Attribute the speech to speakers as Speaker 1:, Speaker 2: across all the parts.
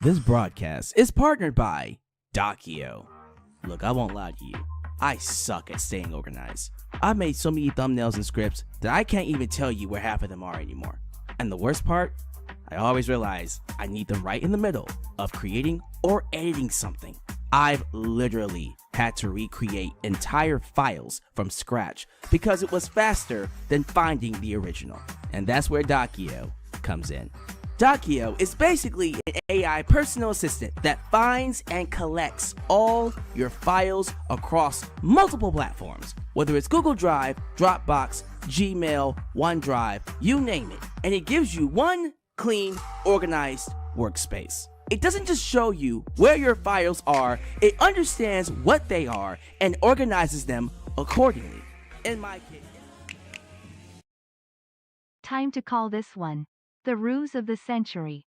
Speaker 1: This broadcast is partnered by Dokkio. Look, I won't lie to you. I suck at staying organized. I've made so many thumbnails and scripts that I can't even tell you where half of them are anymore. And the worst part, I always realize I need them right in the middle of creating or editing something. I've literally had to recreate entire files from scratch because it was faster than finding the original. And that's where Dokkio comes in. Dokkio is basically an AI personal assistant that finds and collects all your files across multiple platforms, whether it's Google Drive, Dropbox, Gmail, OneDrive, you name it, and it gives you one clean, organized workspace. It doesn't just show you where your files are, it understands what they are and organizes them accordingly. In my case,
Speaker 2: time to call this one the ruse of the century.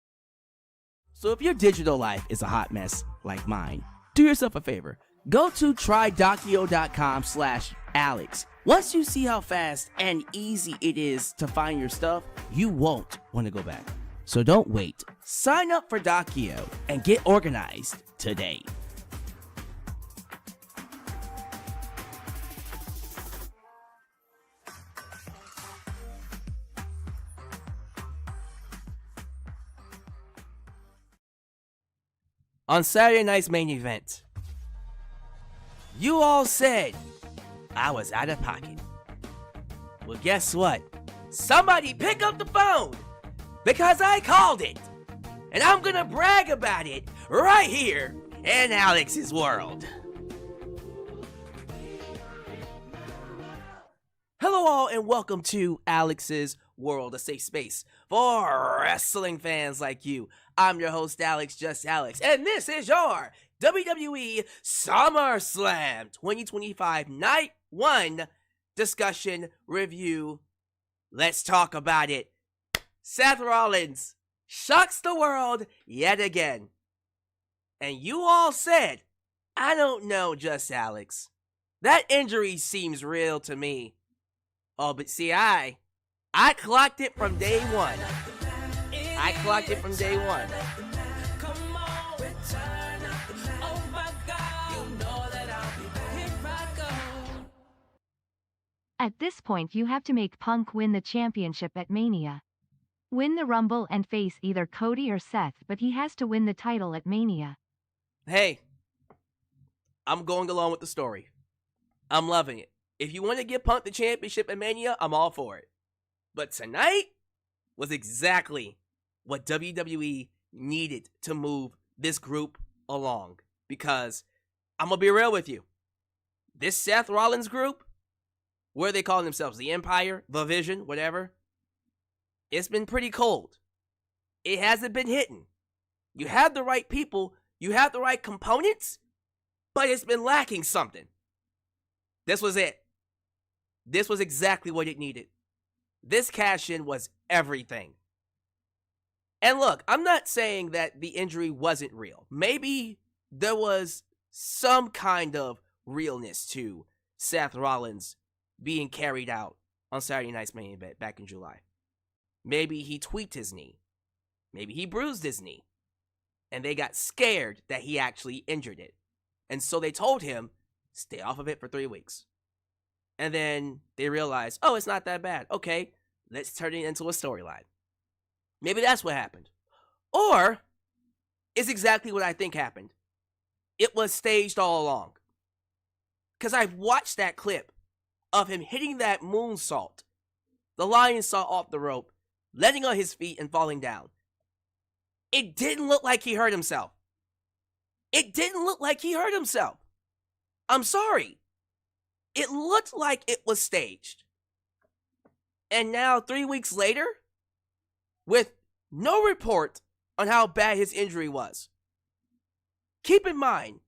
Speaker 1: So if your digital life is a hot mess like mine, do yourself a favor. Go to trydokkio.com/Alyx. Once you see how fast and easy it is to find your stuff, you won't want to go back. So don't wait. Sign up for Dokkio and get organized today. On Saturday night's main event, you all said I was out of pocket. Well, guess what? Somebody pick up the phone because I called it. And I'm gonna brag about it right here in Alyx's world. Hello all and welcome to Alyx's world, a safe space for wrestling fans like you. I'm your host, Alyx, just Alyx, and this is your WWE SummerSlam 2025 Night 1 discussion review. Let's talk about it. Seth Rollins shocks the world yet again. And you all said, I don't know, just Alyx. That injury seems real to me. Oh, but see, I clocked it from day one.
Speaker 2: At this point, you have to make Punk win the championship at Mania. Win the Rumble and face either Cody or Seth, but he has to win the title at Mania.
Speaker 1: Hey, I'm going along with the story. I'm loving it. If you want to give Punk the championship at Mania, I'm all for it. But tonight was exactly what WWE needed to move this group along. Because I'm going to be real with you. This Seth Rollins group, where they call themselves the Empire, the Vision, whatever, it's been pretty cold. It hasn't been hitting. You have the right people, you have the right components, but it's been lacking something. This was it. This was exactly what it needed. This cash-in was everything. And look, I'm not saying that the injury wasn't real. Maybe there was some kind of realness to Seth Rollins being carried out on Saturday night's main event back in July. Maybe he tweaked his knee. Maybe he bruised his knee. And they got scared that he actually injured it. And so they told him, stay off of it for 3 weeks. And then they realized, oh, it's not that bad. Okay, let's turn it into a storyline. Maybe that's what happened. Or, it's exactly what I think happened. It was staged all along. Because I've watched that clip of him hitting that moonsault, the lion saw off the rope, landing on his feet and falling down. It didn't look like he hurt himself. I'm sorry. It looked like it was staged. And now, 3 weeks later, with no report on how bad his injury was. Keep in mind,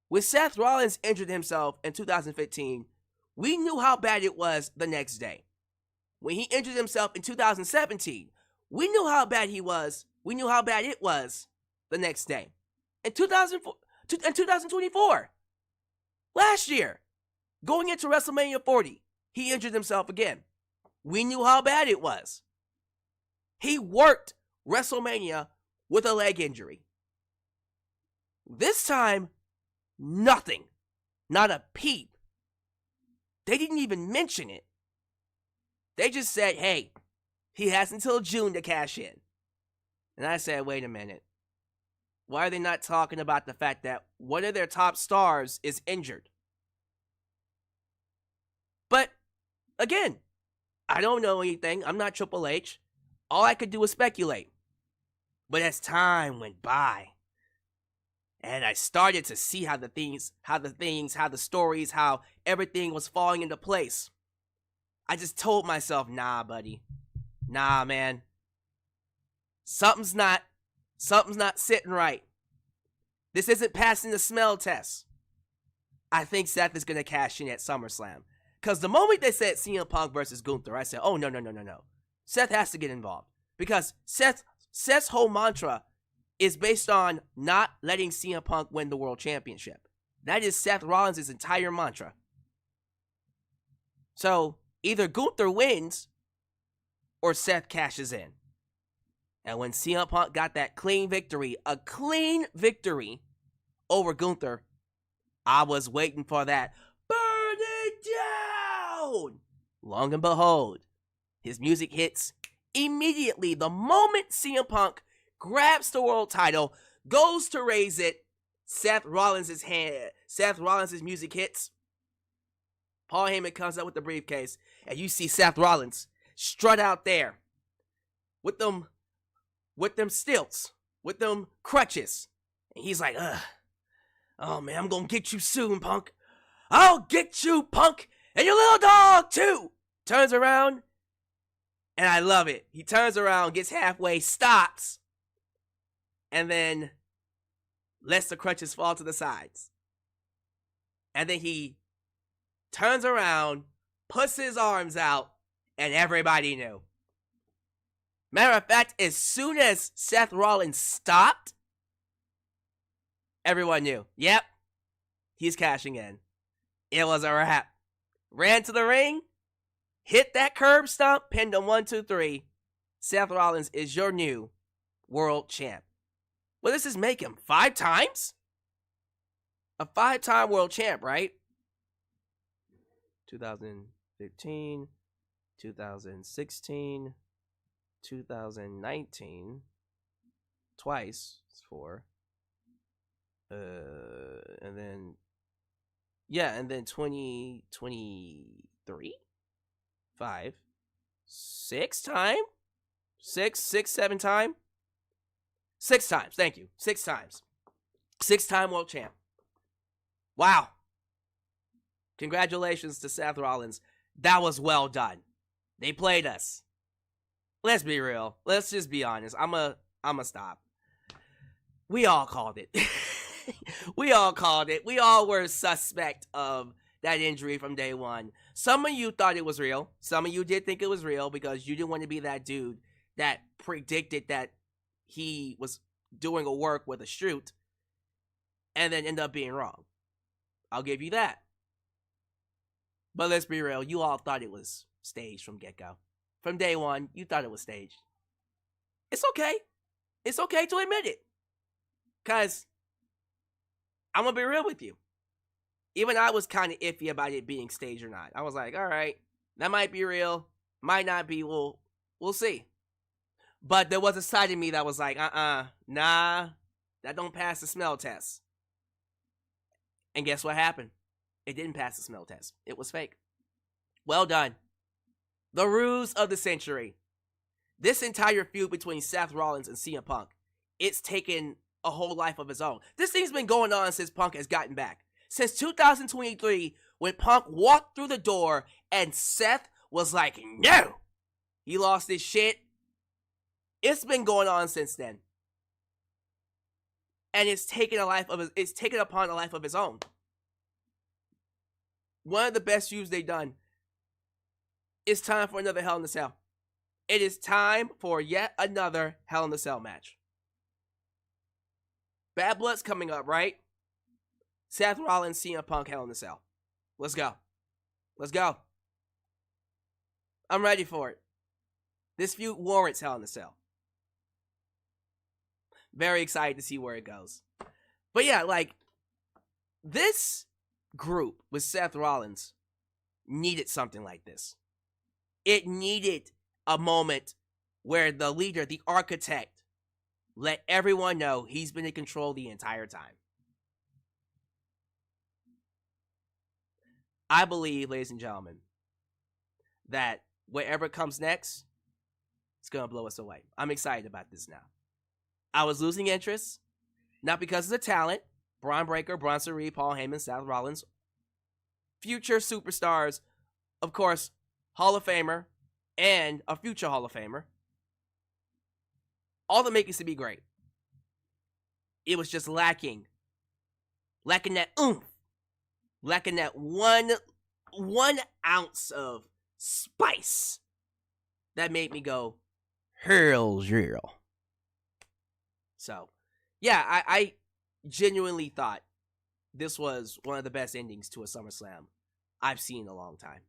Speaker 1: when Seth Rollins injured himself in 2015, we knew how bad it was the next day. When he injured himself in 2017, we knew how bad he was. We knew how bad it was the next day. In 2024, last year, going into WrestleMania 40, he injured himself again. We knew how bad it was. He worked WrestleMania with a leg injury. This time, nothing. Not a peep. They didn't even mention it. They just said, hey, he has until June to cash in. And I said, wait a minute. Why are they not talking about the fact that one of their top stars is injured? But, again, I don't know anything. I'm not Triple H. All I could do was speculate. But as time went by, and I started to see how the stories, how everything was falling into place, I just told myself, nah, buddy. Nah, man. Something's not sitting right. This isn't passing the smell test. I think Seth is going to cash in at SummerSlam. Because the moment they said CM Punk versus Gunther, I said, oh, no. Seth has to get involved. Because Seth's whole mantra is based on not letting CM Punk win the World Championship. That is Seth Rollins' entire mantra. So, either Gunther wins, or Seth cashes in. And when CM Punk got that clean victory over Gunther, I was waiting for that. Burn it down! Long and behold, his music hits immediately. The moment CM Punk grabs the world title, goes to raise it, Seth Rollins' music hits. Paul Heyman comes up with the briefcase, and you see Seth Rollins strut out there with them stilts, with them crutches. And he's like, oh man, I'm gonna get you soon, Punk. I'll get you, Punk, and your little dog too. Turns around, and I love it. He turns around, gets halfway, stops, and then lets the crutches fall to the sides. And then he turns around, puts his arms out, and everybody knew. Matter of fact, as soon as Seth Rollins stopped, everyone knew. Yep, he's cashing in. It was a wrap. Ran to the ring, hit that curb stomp, pinned him 1, 2, 3. Seth Rollins is your new world champ. Well, this is make him 5 times? A 5-time world champ, right? 2015, 2016, 2019, twice, it's 4. And then 2023, 5, 6 time? 7 time? 6 times, thank you. 6 times. 6-time world champ. Wow. Congratulations to Seth Rollins. That was well done. They played us. Let's be real. Let's just be honest. I'ma stop. We all called it. We all called it. We all were suspect of that injury from day one. Some of you thought it was real. Some of you did think it was real because you didn't want to be that dude that predicted that he was doing a work with a shoot and then end up being wrong. I'll give you that. But let's be real. You all thought it was staged from get-go. From day one, you thought it was staged. It's okay. It's okay to admit it. Because I'm going to be real with you. Even I was kind of iffy about it being staged or not. I was like, all right, that might be real. Might not be. We'll see. But there was a side of me that was like, nah, that don't pass the smell test. And guess what happened? It didn't pass the smell test. It was fake. Well done. The ruse of the century. This entire feud between Seth Rollins and CM Punk, it's taken a whole life of its own. This thing's been going on since Punk has gotten back. Since 2023, when Punk walked through the door and Seth was like, no! He lost his shit. It's been going on since then. And it's taken upon a life of its own. One of the best feuds they've done. It's time for another Hell in a Cell. It is time for yet another Hell in a Cell match. Bad Blood's coming up, right? Seth Rollins, CM Punk, Hell in a Cell. Let's go. Let's go. I'm ready for it. This feud warrants Hell in a Cell. Very excited to see where it goes. But yeah, like, this group with Seth Rollins needed something like this. It needed a moment where the leader, the architect, let everyone know he's been in control the entire time. I believe, ladies and gentlemen, that whatever comes next, it's going to blow us away. I'm excited about this now. I was losing interest, not because of the talent. Braun Breaker, Bronson Reed, Paul Heyman, Seth Rollins, future superstars, of course, Hall of Famer, and a future Hall of Famer. All the makings to be great. It was just lacking that oomph, lacking that one ounce of spice that made me go, hell's yeah. So, yeah, I genuinely thought this was one of the best endings to a SummerSlam I've seen in a long time.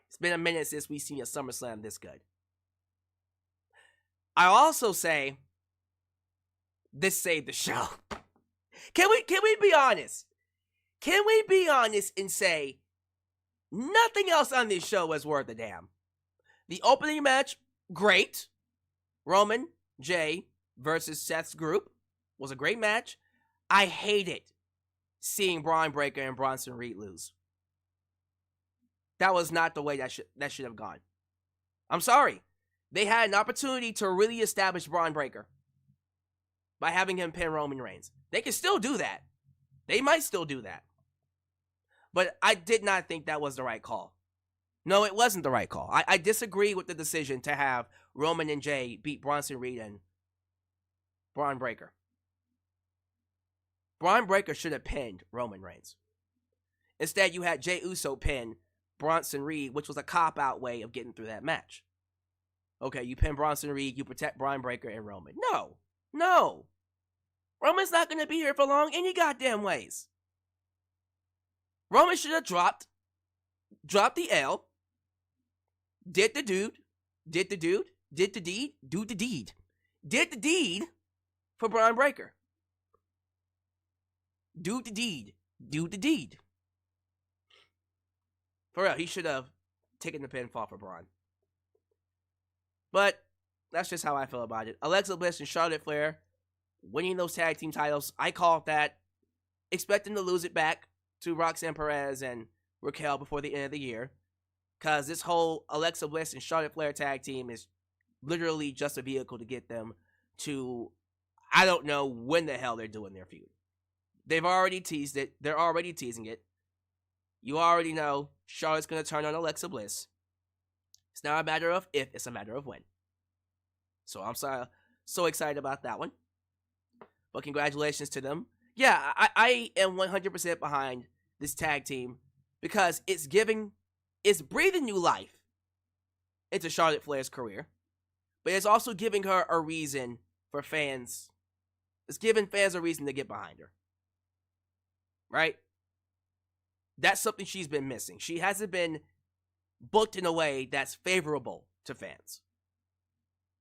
Speaker 1: It's been a minute since we've seen a SummerSlam this good. I also say this saved the show. Can we be honest? Can we be honest and say nothing else on this show was worth a damn? The opening match, great. Roman, Jay versus Seth's group was a great match. I hated seeing Braun Breaker and Bronson Reed lose. That was not the way that should have gone. I'm sorry. They had an opportunity to really establish Braun Breaker by having him pin Roman Reigns. They can still do that. They might still do that. But I did not think that was the right call. No, it wasn't the right call. I disagree with the decision to have Roman and Jay beat Bronson Reed and Braun Breaker. Braun Breaker should have pinned Roman Reigns. Instead, you had Jey Uso pin Bronson Reed, which was a cop-out way of getting through that match. Okay, you pin Bronson Reed, you protect Braun Breaker and Roman. No. Roman's not going to be here for long any goddamn ways. Roman should have dropped the L, did the deed for Braun Breaker. Do the deed. For real, he should have taken the pinfall for Braun. But that's just how I feel about it. Alexa Bliss and Charlotte Flair winning those tag team titles. I called that. Expect them to lose it back to Roxanne Perez and Raquel before the end of the year. Because this whole Alexa Bliss and Charlotte Flair tag team is literally just a vehicle to get them to, I don't know when the hell they're doing their feud. They've already teased it. They're already teasing it. You already know Charlotte's going to turn on Alexa Bliss. It's not a matter of if, it's a matter of when. So I'm so excited about that one. But congratulations to them. Yeah, I am 100% behind this tag team because it's breathing new life into Charlotte Flair's career. But it's also giving her a reason for fans. It's giving fans a reason to get behind her. Right? That's something she's been missing. She hasn't been booked in a way that's favorable to fans.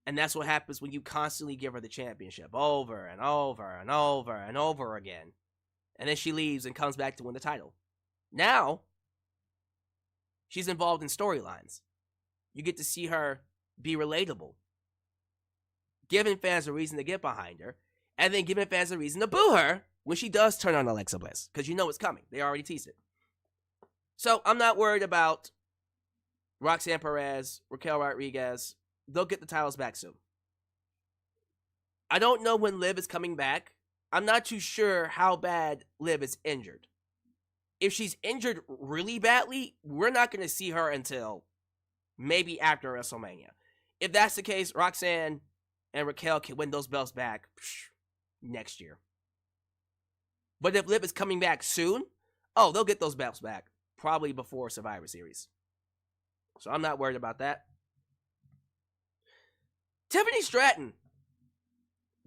Speaker 1: And that's what happens when you constantly give her the championship over and over and over and over again. And then she leaves and comes back to win the title. Now, she's involved in storylines. You get to see her be relatable. Giving fans a reason to get behind her. And then giving fans a reason to boo her when she does turn on Alexa Bliss. Because you know it's coming. They already teased it. So, I'm not worried about Roxanne Perez, Raquel Rodriguez. They'll get the titles back soon. I don't know when Liv is coming back. I'm not too sure how bad Liv is injured. If she's injured really badly, we're not going to see her until maybe after WrestleMania. If that's the case, Roxanne and Raquel can win those belts back next year. But if Liv is coming back soon, they'll get those belts back. Probably before Survivor Series. So I'm not worried about that. Tiffany Stratton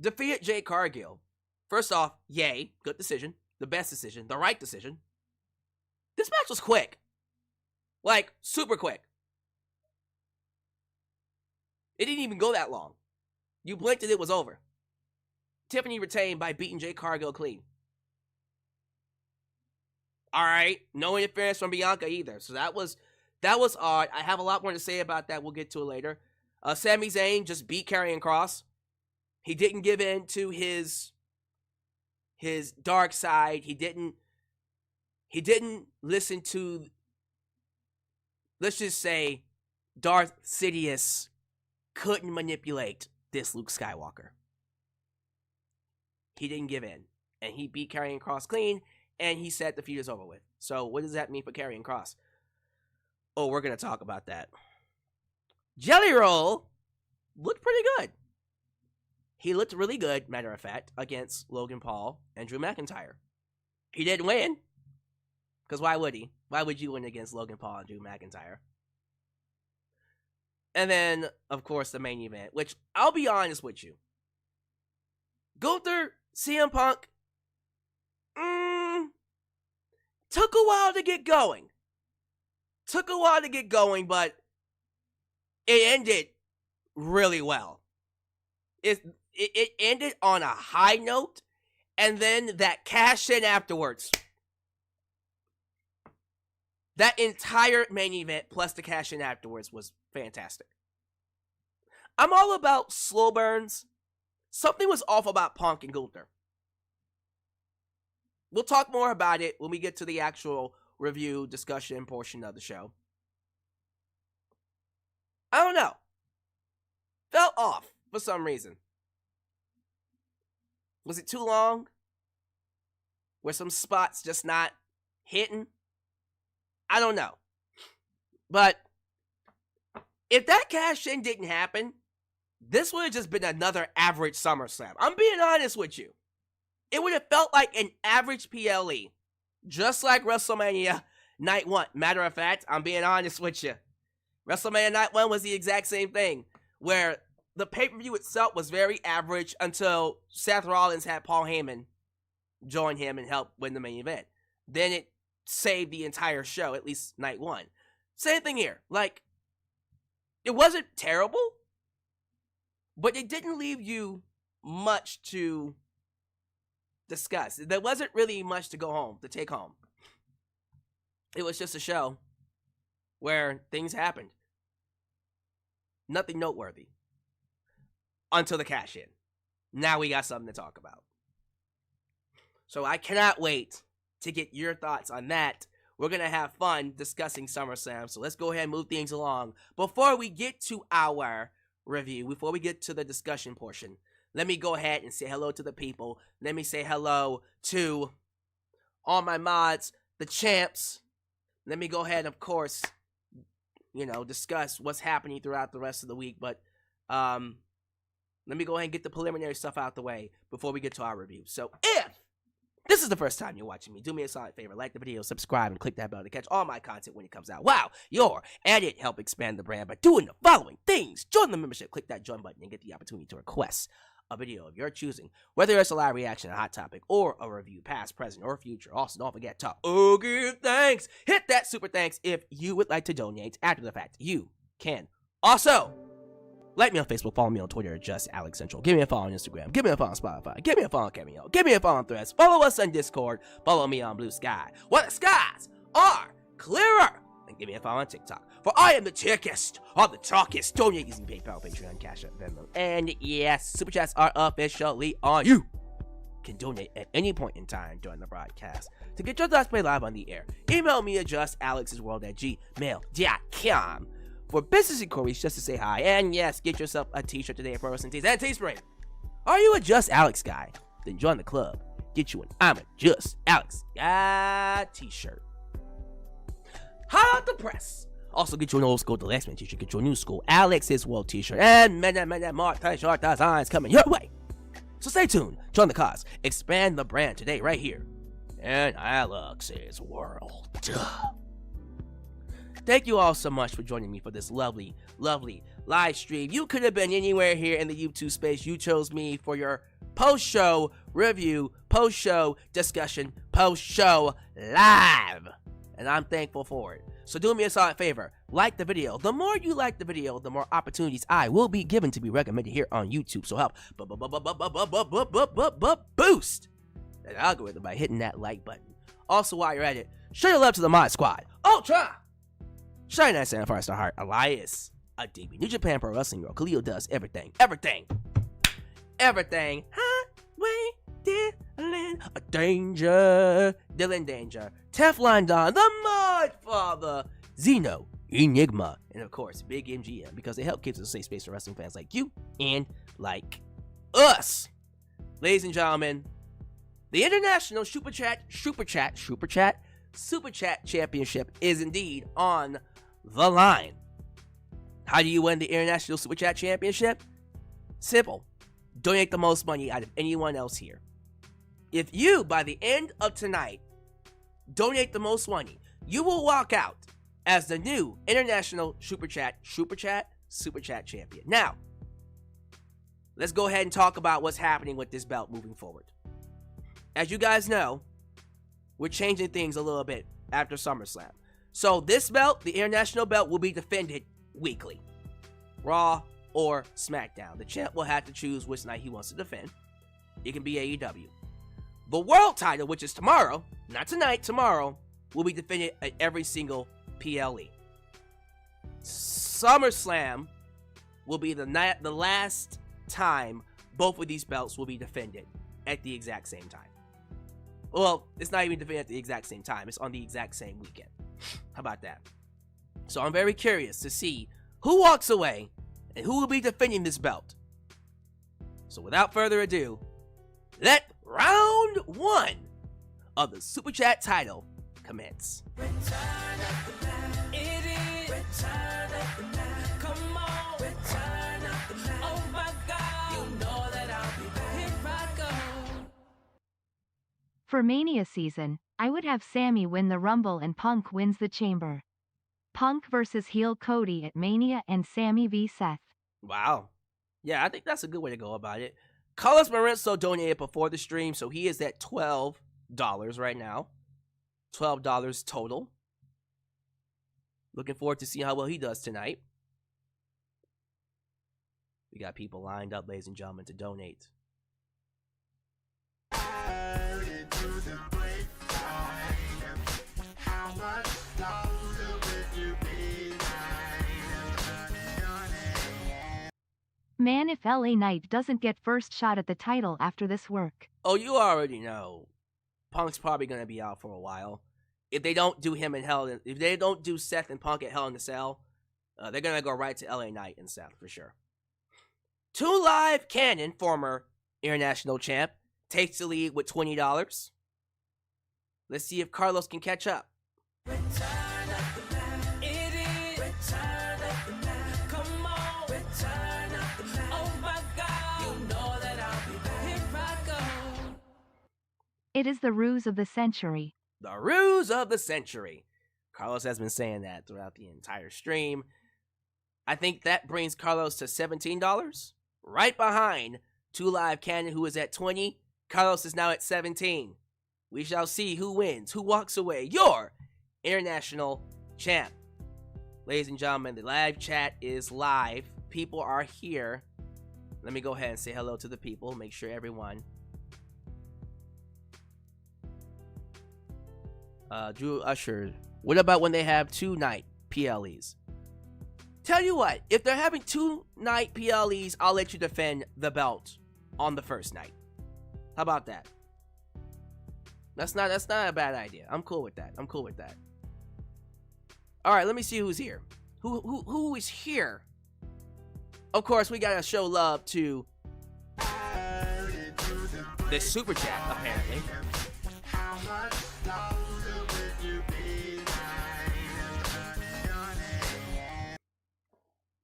Speaker 1: defeated Jade Cargill. First off, yay. Good decision. The best decision. The right decision. This match was quick. Like, super quick. It didn't even go that long. You blinked and it was over. Tiffany retained by beating Jade Cargill clean. All right, no interference from Bianca either. So that was odd. I have a lot more to say about that. We'll get to it later. Sami Zayn just beat Karrion Kross. He didn't give in to his dark side. He didn't listen to, let's just say, Darth Sidious couldn't manipulate this Luke Skywalker. He didn't give in, and he beat Karrion Kross clean, and he said the feud is over with. So what does that mean for Karrion Kross? Oh, we're going to talk about that. Jelly Roll looked pretty good. He looked really good, matter of fact, against Logan Paul and Drew McIntyre. He didn't win, because why would he? Why would you win against Logan Paul and Drew McIntyre? And then, of course, the main event, which I'll be honest with you. Gunther, CM Punk, took a while to get going. But it ended really well. It ended on a high note, and then that cash in afterwards. That entire main event plus the cash in afterwards was fantastic. I'm all about slow burns. Something was off about Punk and Gunther. We'll talk more about it when we get to the actual review discussion portion of the show. I don't know. Felt off for some reason. Was it too long? Were some spots just not hitting? I don't know. But if that cash in didn't happen, this would have just been another average SummerSlam. I'm being honest with you. It would have felt like an average PLE. Just like WrestleMania Night 1. Matter of fact, I'm being honest with you. WrestleMania Night 1 was the exact same thing. Where the pay-per-view itself was very average until Seth Rollins had Paul Heyman join him and help win the main event. Then it saved the entire show, at least Night 1. Same thing here. Like, it wasn't terrible, but it didn't leave you much to discuss. There wasn't really much to take home. It was just a show where things happened. Nothing noteworthy. Until the cash in. Now we got something to talk about. So I cannot wait to get your thoughts on that. We're going to have fun discussing SummerSlam. So let's go ahead and move things along. Before we get to our review, before we get to the discussion portion, let me go ahead and say hello to the people. Let me say hello to all my mods, the champs. Let me go ahead and, of course, discuss what's happening throughout the rest of the week. But let me go ahead and get the preliminary stuff out the way before we get to our review. So if this is the first time you're watching me, do me a solid favor. Like the video, subscribe, and click that bell to catch all my content when it comes out. Wow, your edit help expand the brand by doing the following things. Join the membership, click that join button, and get the opportunity to request a video of your choosing. Whether it's a live reaction, a hot topic, or a review, past, present, or future. Also, don't forget to give thanks. Hit that super thanks if you would like to donate. After the fact, you can also like me on Facebook, follow me on Twitter, just Alyx Central. Give me a follow on Instagram. Give me a follow on Spotify. Give me a follow on Cameo. Give me a follow on Threads. Follow us on Discord. Follow me on Blue Sky. Where the skies are clearer. And give me a follow on TikTok. For I am the tickest of the talkest. Donate using PayPal, Patreon, Cash App, Venmo. And yes, Super Chats are officially on. You can donate at any point in time during the broadcast. To get your thoughts played live on the air, email me at justalyxsworld@gmail.com. For business inquiries, just to say hi. And yes, get yourself a t-shirt today at Pro Wrestling Tees and Teespring. Are you a Just Alyx guy? Then join the club. Get you an I'm a Just Alyx guy t-shirt. Hot out the press. Also get you an old school The Last Man t-shirt. Get you a new school Alyx's World t-shirt. And many more t-shirt designs coming your way. So stay tuned. Join the cause. Expand the brand today right here in Alyx's World. Thank you all so much for joining me for this lovely, lovely live stream. You could have been anywhere here in the YouTube space. You chose me for your post-show review, post-show discussion, post-show live. And I'm thankful for it. So do me a solid favor, like the video. The more you like the video, the more opportunities I will be given to be recommended here on YouTube. So help boost that algorithm by hitting that like button. Also, while you're at it, show your love to the Mod Squad. Ultra! Shine that Santa Fire Star Heart, Alyx, a DB, New Japan Pro Wrestling Girl, Khalil does everything. Highway, Dylan, a danger, Dylan Danger, Teflon Don, the Mod Father, Zeno, Enigma, and of course, Big MGM, because they help keep us a safe space for wrestling fans like you and like us. Ladies and gentlemen, the International Superchat Championship is indeed on the line. How do you win the International Super Chat Championship? Simple. Donate the most money out of anyone else here. If you, by the end of tonight, donate the most money, you will walk out as the new International Super Chat Champion. Now, let's go ahead and talk about what's happening with this belt moving forward. As you guys know, we're changing things a little bit after SummerSlam. So this belt, the International belt, will be defended weekly. Raw or SmackDown. The champ will have to choose which night he wants to defend. It can be AEW. The world title, which is tomorrow, not tonight, tomorrow, will be defended at every single PLE. SummerSlam will be the last time both of these belts will be defended at the exact same time. Well, it's not even defended at the exact same time. It's on the exact same weekend. How about that? So I'm very curious to see who walks away and who will be defending this belt. So without further ado, let round 1 of the Super Chat title commence.
Speaker 2: For Mania season, I would have Sammy win the Rumble and Punk wins the Chamber. Punk versus heel Cody at Mania and Sammy v Seth.
Speaker 1: Wow. Yeah, I think that's a good way to go about it. Carlos Marenzo donated before the stream, so he is at $12 right now. $12 total. Looking forward to see how well he does tonight. We got people lined up, ladies and gentlemen, to donate.
Speaker 2: Man, if LA Knight doesn't get first shot at the title after this work.
Speaker 1: Oh, you already know. Punk's probably going to be out for a while. If they don't do him in Hell, if they don't do Seth and Punk at Hell in the Cell, they're going to go right to LA Knight and Seth for sure. 2 Live Cannon, former international champ, takes the lead with $20. Let's see if Carlos can catch up.
Speaker 2: It is the ruse of the century.
Speaker 1: The ruse of the century. Carlos has been saying that throughout the entire stream. I think that brings Carlos to $17. Right behind 2 Live Cannon, who is at 20. Carlos is now at 17. We shall see who wins, who walks away. Your international champ. Ladies and gentlemen, the live chat is live. People are here. Let me go ahead and say hello to the people. Make sure everyone. Drew Usher. What about when they have 2-night PLEs? Tell you what, if they're having 2-night PLEs, I'll let you defend the belt on the first night. How about that? That's not a bad idea. I'm cool with that. All right, let me see who's here. Who is here? Of course, we gotta show love to the Super Chat, apparently.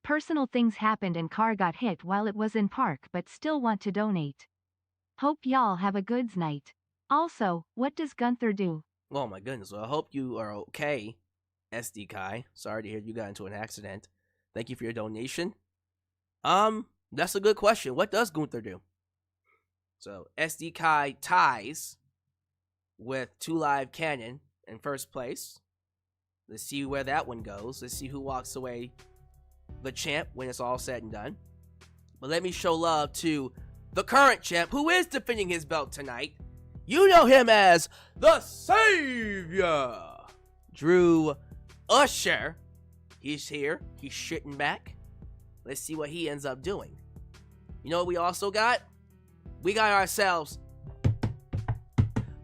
Speaker 2: Personal things happened and car got hit while it was in park but still want to donate. Hope y'all have a goods night. Also, what does Gunther do?
Speaker 1: Oh my goodness, well I hope you are okay, SD Kai. Sorry to hear you got into an accident. Thank you for your donation. That's a good question. What does Gunther do? So, SD Kai ties with 2 Live Cannon in first place. Let's see where that one goes. Let's see who walks away the champ when it's all said and done. But let me show love to the current champ, who is defending his belt tonight. You know him as the Savior, Drew Usher. He's here. He's shitting back. Let's see what he ends up doing. You know what we also got? We got ourselves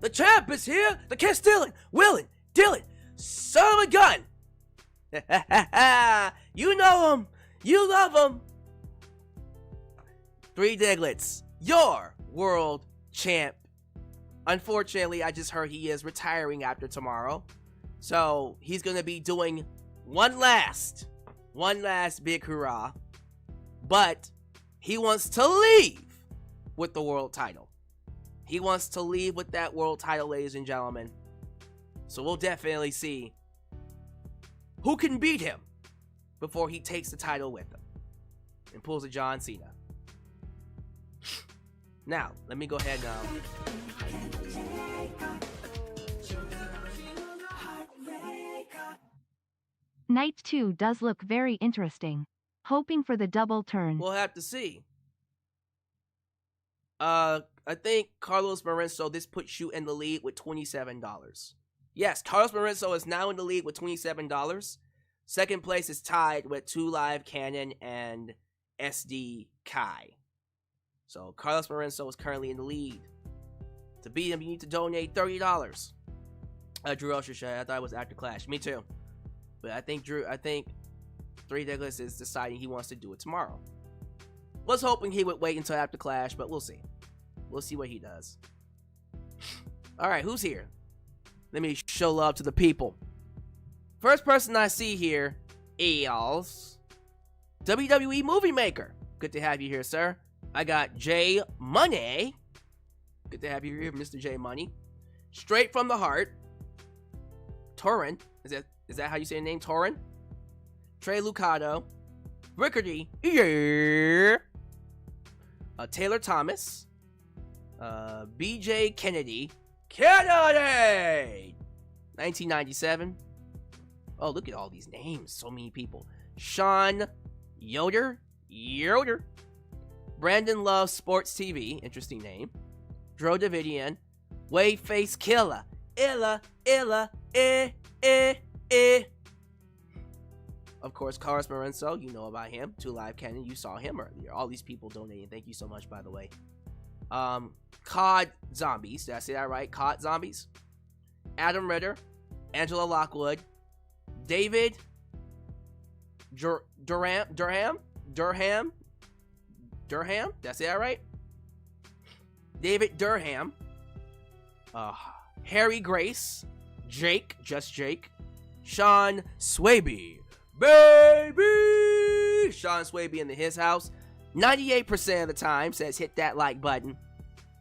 Speaker 1: the champ is here. The kid stealing, willing, dealing, son of a gun. You know him. You love him. Three Diglets, your world champ. Unfortunately, I just heard he is retiring after tomorrow. So he's going to be doing one last big hurrah. But he wants to leave with the world title. He wants to leave with that world title, ladies and gentlemen. So we'll definitely see who can beat him before he takes the title with him and pulls a John Cena. Now, let me go ahead and
Speaker 2: Night 2 does look very interesting. Hoping for the double turn.
Speaker 1: we'll have to see. I think Carlos Marenzo, this puts you in the lead with $27. Yes, Carlos Marenzo is now in the lead with $27. Second place is tied with 2 Live Cannon and SD Kai. So Carlos Marenzo is currently in the lead. To beat him, you need to donate $30. Drew Usher said, I thought it was after Clash. Me too. But I think Three Douglas is deciding he wants to do it tomorrow. Was hoping he would wait until after Clash, but we'll see. We'll see what he does. Alright, who's here? Let me show love to the people. First person I see here is WWE Movie Maker. Good to have you here, sir. I got J Money. Good to have you here, Mr. J Money. Straight from the Heart. Torrin. Is that how you say the name? Torrin? Trey Lucado. Rickardy. Yeah. Taylor Thomas. BJ Kennedy. 1997. Oh, look at all these names. So many people. Sean Yoder. Brandon Love Sports TV. Interesting name. Dro Davidian. Wave Face Killer. Illa. Of course, Carlos Marenzo, you know about him. 2 Live Cannon, you saw him earlier. All these people donating. Thank you so much, by the way. COD Zombies. Did I say that right? COD Zombies. Adam Ritter. Angela Lockwood. David Durham. Did I say that right? David Durham. Harry Grace. Jake. Just Jake. Sean Swaby. Baby! Sean Swaby in his house. 98% of the time says hit that like button.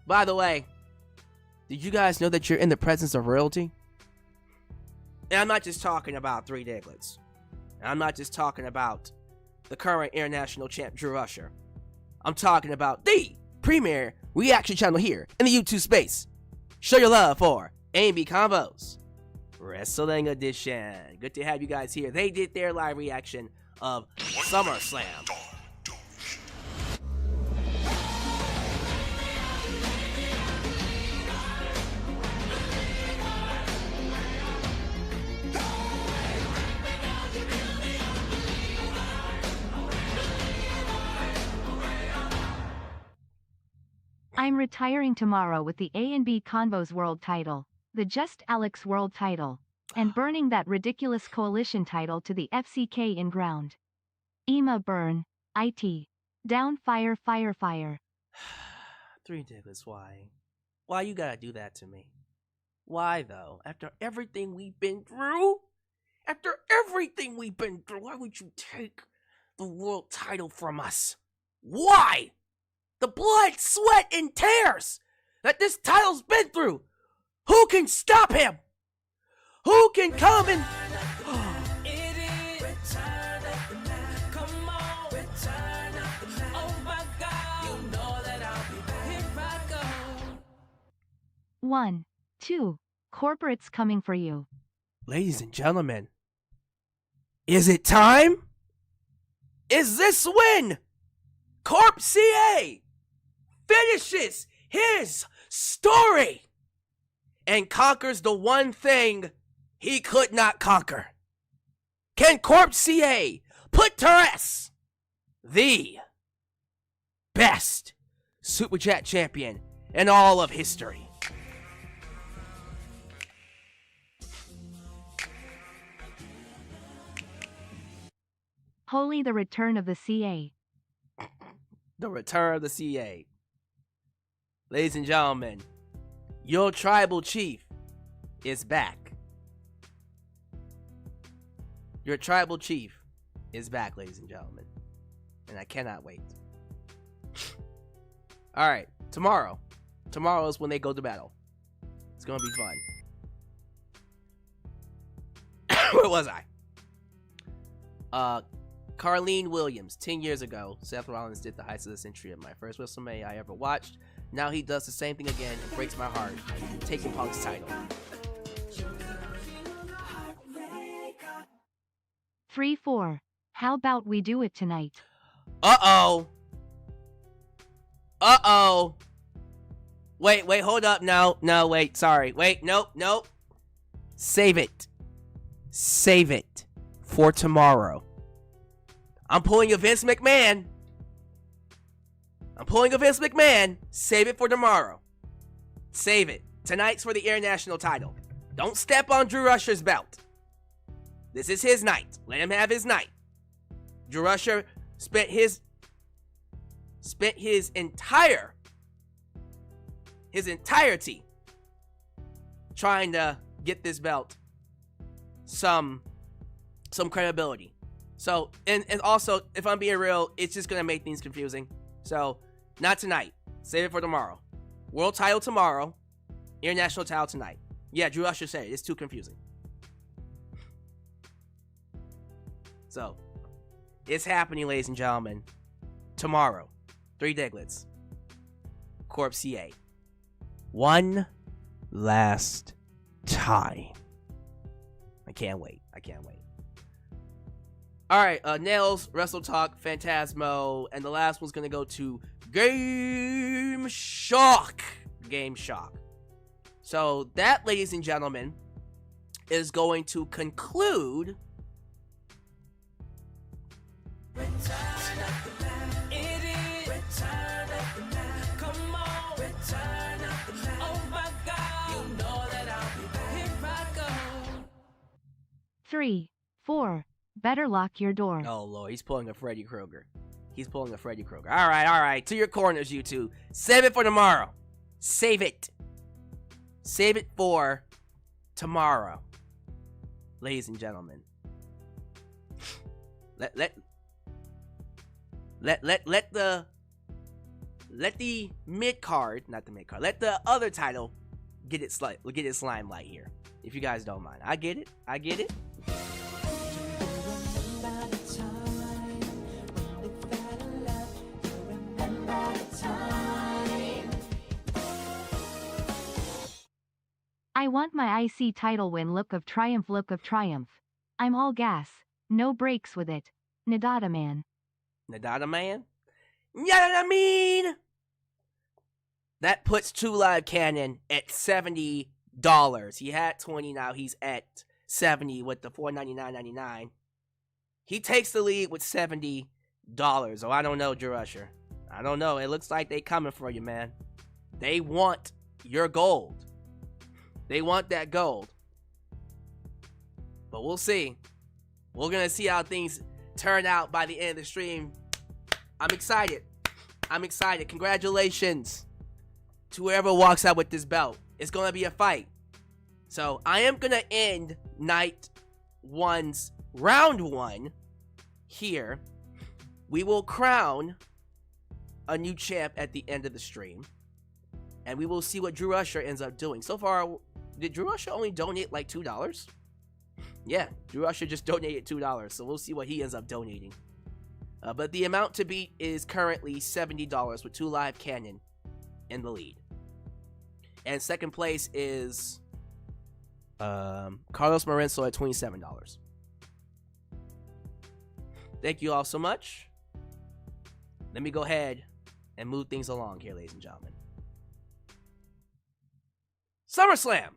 Speaker 1: By the way, did you guys know that you're in the presence of royalty? And I'm not just talking about Three Diglets. And I'm not just talking about the current international champ Drew Usher. I'm talking about the premier reaction channel here in the YouTube space. Show your love for A&B Combos Wrestling Edition. Good to have you guys here. They did their live reaction of SummerSlam.
Speaker 2: I'm retiring tomorrow with the A&B Convos World title, the Just Alyx World title, and burning that ridiculous coalition title to the FCK in ground. Ema burn. IT. Down fire.
Speaker 1: Three Diglets, why? Why you gotta do that to me? Why though? After everything we've been through? Why would you take the world title from us? Why? The blood, sweat, and tears that this title's been through. Who can stop him? Who can come and...
Speaker 2: One, two, corporates coming for you.
Speaker 1: Ladies and gentlemen, Is it time? Is this when Corp CA finishes his story and conquers the one thing he could not conquer? Can Corp CA put to rest the best Super Chat champion in all of history?
Speaker 2: Holy the return of the CA.
Speaker 1: The return of the CA. Ladies and gentlemen, your tribal chief is back. Your tribal chief is back, ladies and gentlemen. And I cannot wait. Alright, tomorrow. Tomorrow is when they go to battle. It's gonna be fun. Where was I? Carlene Williams, 10 years ago, Seth Rollins did the heights of the century at my first WrestleMania I ever watched. Now he does the same thing again and breaks my heart, taking Punk's title.
Speaker 2: 3-4. How about we do it tonight?
Speaker 1: Uh-oh. Uh-oh. Wait, hold up. No, wait, sorry. Wait, nope. Save it. Save it for tomorrow. I'm pulling a Vince McMahon. Save it for tomorrow. Save it. Tonight's for the international title. Don't step on Drew Rusher's belt. This is his night. Let him have his night. Drew Rusher spent his entirety trying to get this belt some credibility. So, and also, if I'm being real, it's just going to make things confusing. So, not tonight. Save it for tomorrow. World title tomorrow. International title tonight. Yeah, Drew Usher said it. It's too confusing. So, it's happening, ladies and gentlemen. Tomorrow. 3 Diglets. Corp CA. One last time. I can't wait. Alright, Nails, Wrestle Talk, Phantasmo, and the last one's gonna go to Game Shock. So that, ladies and gentlemen, is going to conclude
Speaker 3: Come on, return of the man. Oh my God, you know that I'll be back. Here I go.
Speaker 2: 3-4. Better lock your door.
Speaker 1: Oh Lord, he's pulling a Freddy Krueger. Alright, to your corners, you two. Save it for tomorrow. Save it for tomorrow. Ladies and gentlemen. Let the mid card, not the mid card, let the other title get its limelight here. If you guys don't mind. I get it.
Speaker 2: I want my IC title win. Look of triumph. I'm all gas. No brakes with it. Nadada man.
Speaker 1: Nadada man? Yeah, I mean. That puts 2 Live Cannon at $70. He had 20, now he's at 70 with the $499.99. He takes the lead with $70. Oh, I don't know, Drew Usher. I don't know. It looks like they coming for you, man. They want your gold. They want that gold. But we'll see. We're going to see how things turn out by the end of the stream. I'm excited. Congratulations to whoever walks out with this belt. It's going to be a fight. So I am going to end night 1's round 1 here. We will crown a new champ at the end of the stream. And we will see what Drew Usher ends up doing. So far, did Drew Usher only donate like $2? Yeah, Drew Usher just donated $2. So we'll see what he ends up donating. But the amount to beat is currently $70 with 2 Live Cannon in the lead. And second place is Carlos Marenzo at $27. Thank you all so much. Let me go ahead and move things along here, ladies and gentlemen. SummerSlam.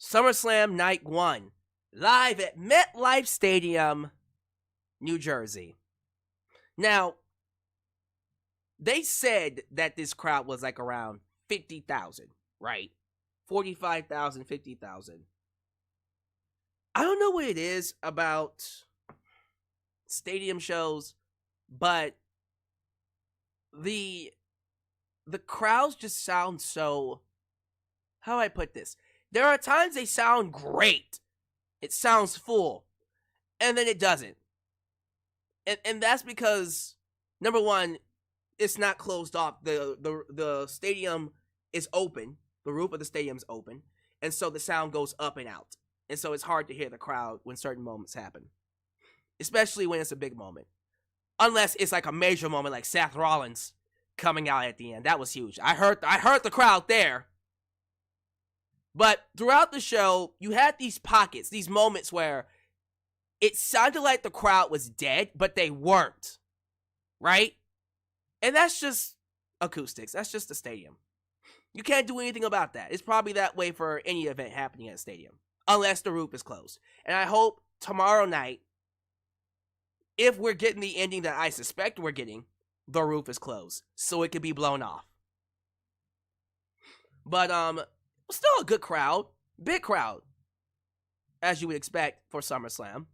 Speaker 1: SummerSlam Night 1. Live at MetLife Stadium, New Jersey. Now, they said that this crowd was like around 50,000, right? 45,000, 50,000. I don't know what it is about stadium shows, but the crowds just sound so, how do I put this? There are times they sound great. It sounds full. And then it doesn't. And that's because, number one, it's not closed off. The stadium is open. The roof of the stadium is open. And so the sound goes up and out. And so it's hard to hear the crowd when certain moments happen. Especially when it's a big moment. Unless it's like a major moment like Seth Rollins coming out at the end. That was huge. I heard the crowd there. But throughout the show, you had these pockets, these moments where it sounded like the crowd was dead, but they weren't. Right? And that's just acoustics. That's just the stadium. You can't do anything about that. It's probably that way for any event happening at a stadium. Unless the roof is closed. And I hope tomorrow night, if we're getting the ending that I suspect we're getting, the roof is closed. So it can be blown off. But, still a good crowd. Big crowd. As you would expect for SummerSlam.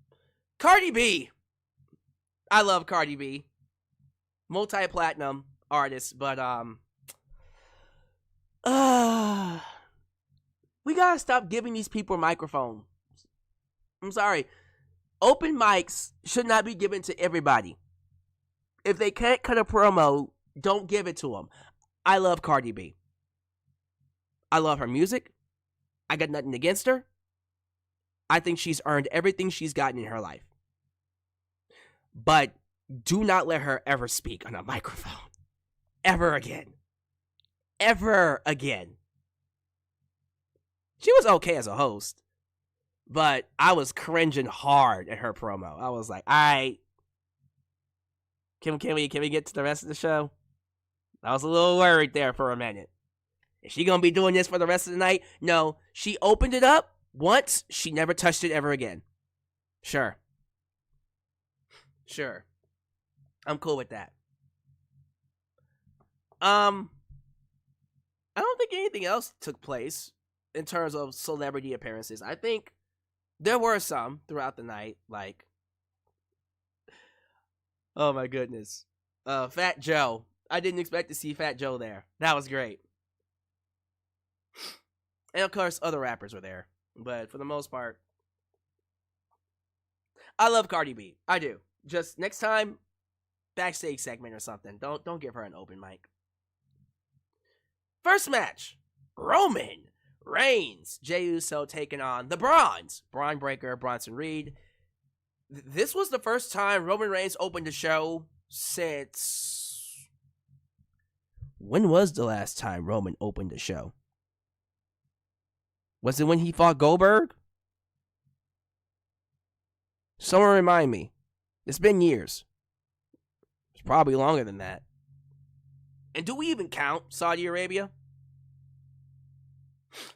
Speaker 1: Cardi B. I love Cardi B. Multi-platinum artist, but, we gotta stop giving these people microphones. I'm sorry. Open mics should not be given to everybody. If they can't cut a promo, don't give it to them. I love Cardi B. I love her music. I got nothing against her. I think she's earned everything she's gotten in her life. But do not let her ever speak on a microphone. Ever again. Ever again. She was okay as a host, but I was cringing hard at her promo. I was like, all right, can we get to the rest of the show? I was a little worried there for a minute. Is she gonna be doing this for the rest of the night? No, she opened it up once. She never touched it ever again. Sure. I'm cool with that. I don't think anything else took place in terms of celebrity appearances. I think there were some throughout the night, like, oh my goodness, Fat Joe. I didn't expect to see Fat Joe there. That was great. And of course, other rappers were there, but for the most part, I love Cardi B. I do. Just next time, backstage segment or something. Don't give her an open mic. First match, Roman Reigns, Jey Uso taking on the Brawns, Braun Breaker, Bronson Reed. This was the first time Roman Reigns opened the show since... When was the last time Roman opened the show? Was it when he fought Goldberg? Someone remind me. It's been years. It's probably longer than that. And do we even count Saudi Arabia?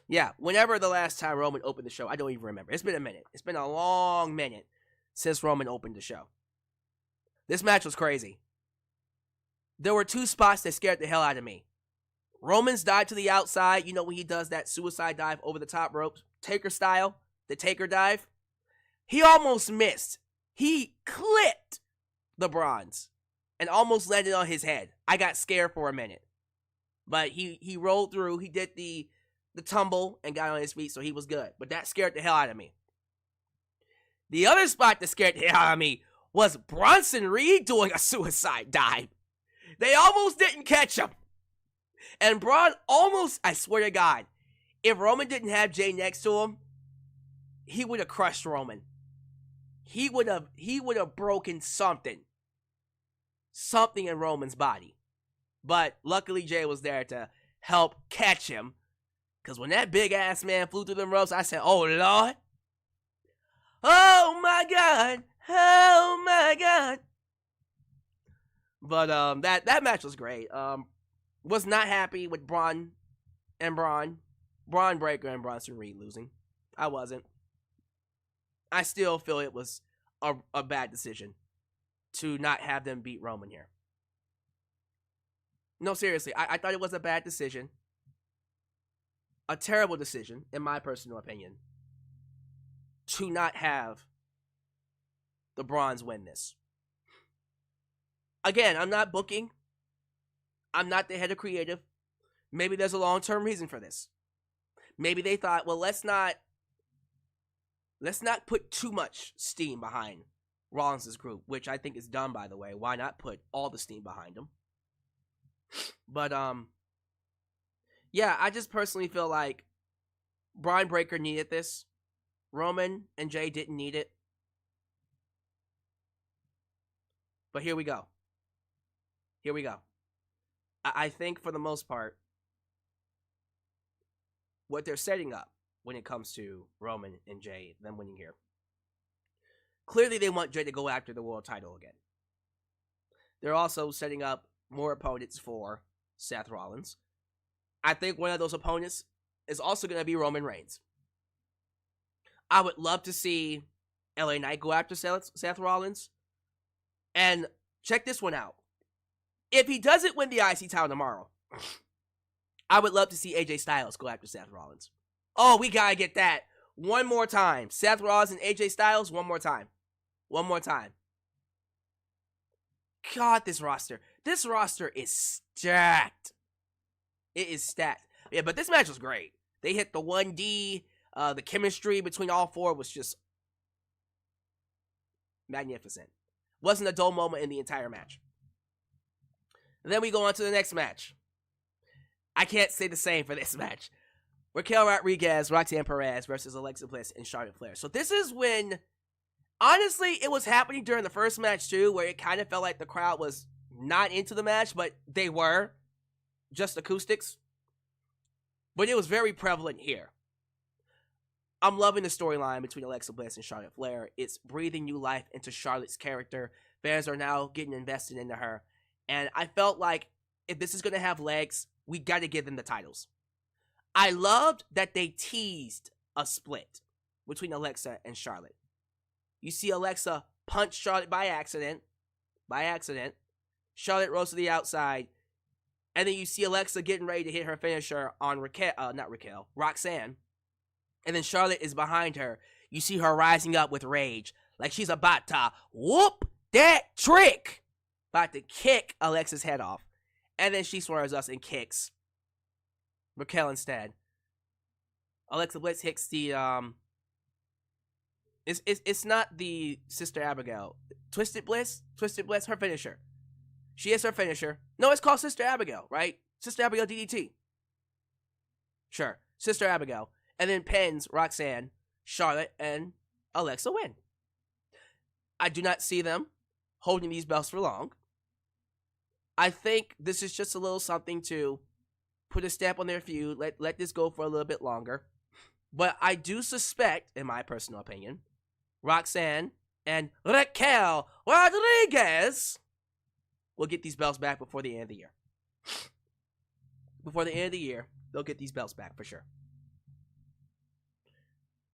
Speaker 1: Yeah, whenever the last time Roman opened the show, I don't even remember. It's been a minute. It's been a long minute since Roman opened the show. This match was crazy. There were two spots that scared the hell out of me. Roman's dive to the outside, you know when he does that suicide dive over the top rope, Taker style, the Taker dive. He almost missed. He clipped the Bronze and almost landed on his head. I got scared for a minute. But he rolled through. He did the tumble and got on his feet, so he was good. But that scared the hell out of me. The other spot that scared the hell out of me was Bronson Reed doing a suicide dive. They almost didn't catch him. And Braun almost, I swear to God, if Roman didn't have Jey next to him, he would have crushed Roman. He would have broken something in Roman's body. But luckily Jey was there to help catch him. Because when that big ass man flew through them ropes, I said, oh Lord. Oh my God. Oh my god. But that match was great. Was not happy with Braun Breaker and Bronson Reed losing. I wasn't. I still feel it was a bad decision to not have them beat Roman here. No, seriously, I thought it was a bad decision. A terrible decision, in my personal opinion, to not have the Bronze win this. Again, I'm not booking. I'm not the head of creative. Maybe there's a long-term reason for this. Maybe they thought, well, let's not put too much steam behind Rollins' group, which I think is dumb, by the way. Why not put all the steam behind them? But, yeah, I just personally feel like Braun Breaker needed this. Roman and Jay didn't need it. But here we go. Here we go. I think for the most part, what they're setting up when it comes to Roman and Jay, them winning here, clearly they want Jay to go after the world title again. They're also setting up more opponents for Seth Rollins. I think one of those opponents is also going to be Roman Reigns. I would love to see LA Knight go after Seth Rollins. And check this one out. If he doesn't win the IC title tomorrow, I would love to see AJ Styles go after Seth Rollins. Oh, we got to get that one more time. Seth Rollins and AJ Styles, one more time. One more time. God, this roster is stacked. It is stacked. Yeah, but this match was great. They hit the 1D. The chemistry between all four was just magnificent. Wasn't a dull moment in the entire match. And then we go on to the next match. I can't say the same for this match. Raquel Rodriguez, Roxanne Perez versus Alexa Bliss and Charlotte Flair. So this is when, honestly, it was happening during the first match too, where it kind of felt like the crowd was not into the match, but they were. Just acoustics. But it was very prevalent here. I'm loving the storyline between Alexa Bliss and Charlotte Flair. It's breathing new life into Charlotte's character. Fans are now getting invested into her. And I felt like if this is going to have legs, we got to give them the titles. I loved that they teased a split between Alexa and Charlotte. You see Alexa punch Charlotte by accident. Charlotte rolls to the outside. And then you see Alexa getting ready to hit her finisher on Roxanne. And then Charlotte is behind her. You see her rising up with rage. Like she's about to whoop that trick. About to kick Alexa's head off. And then she swerves us and kicks Raquel instead. Alexa Bliss hits the, It's not the Sister Abigail. Twisted Bliss, her finisher. She is her finisher. No, it's called Sister Abigail, right? Sister Abigail DDT. Sure. Sister Abigail. And then pins Roxanne, Charlotte, and Alexa win. I do not see them holding these belts for long. I think this is just a little something to put a stamp on their feud. Let this go for a little bit longer. But I do suspect, in my personal opinion, Roxanne and Raquel Rodriguez will get these belts back before the end of the year. Before the end of the year, they'll get these belts back for sure.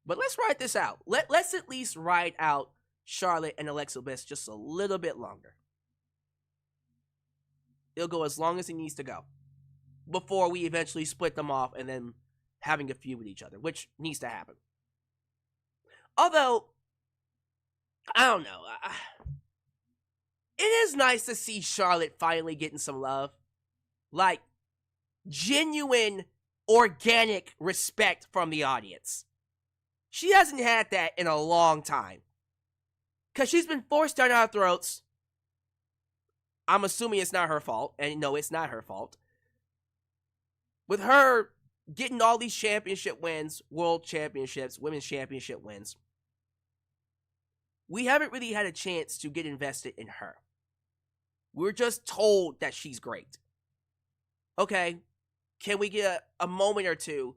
Speaker 1: But let's ride this out. Let's at least ride out Charlotte and Alexa Bliss just a little bit longer. It'll go as long as it needs to go before we eventually split them off and then having a feud with each other, which needs to happen. Although, I don't know. It is nice to see Charlotte finally getting some love. Like, genuine, organic respect from the audience. She hasn't had that in a long time. Because she's been forced down our throats. I'm assuming it's not her fault. And no, it's not her fault. With her getting all these championship wins, world championships, women's championship wins, we haven't really had a chance to get invested in her. We're just told that she's great. Okay, can we get a moment or two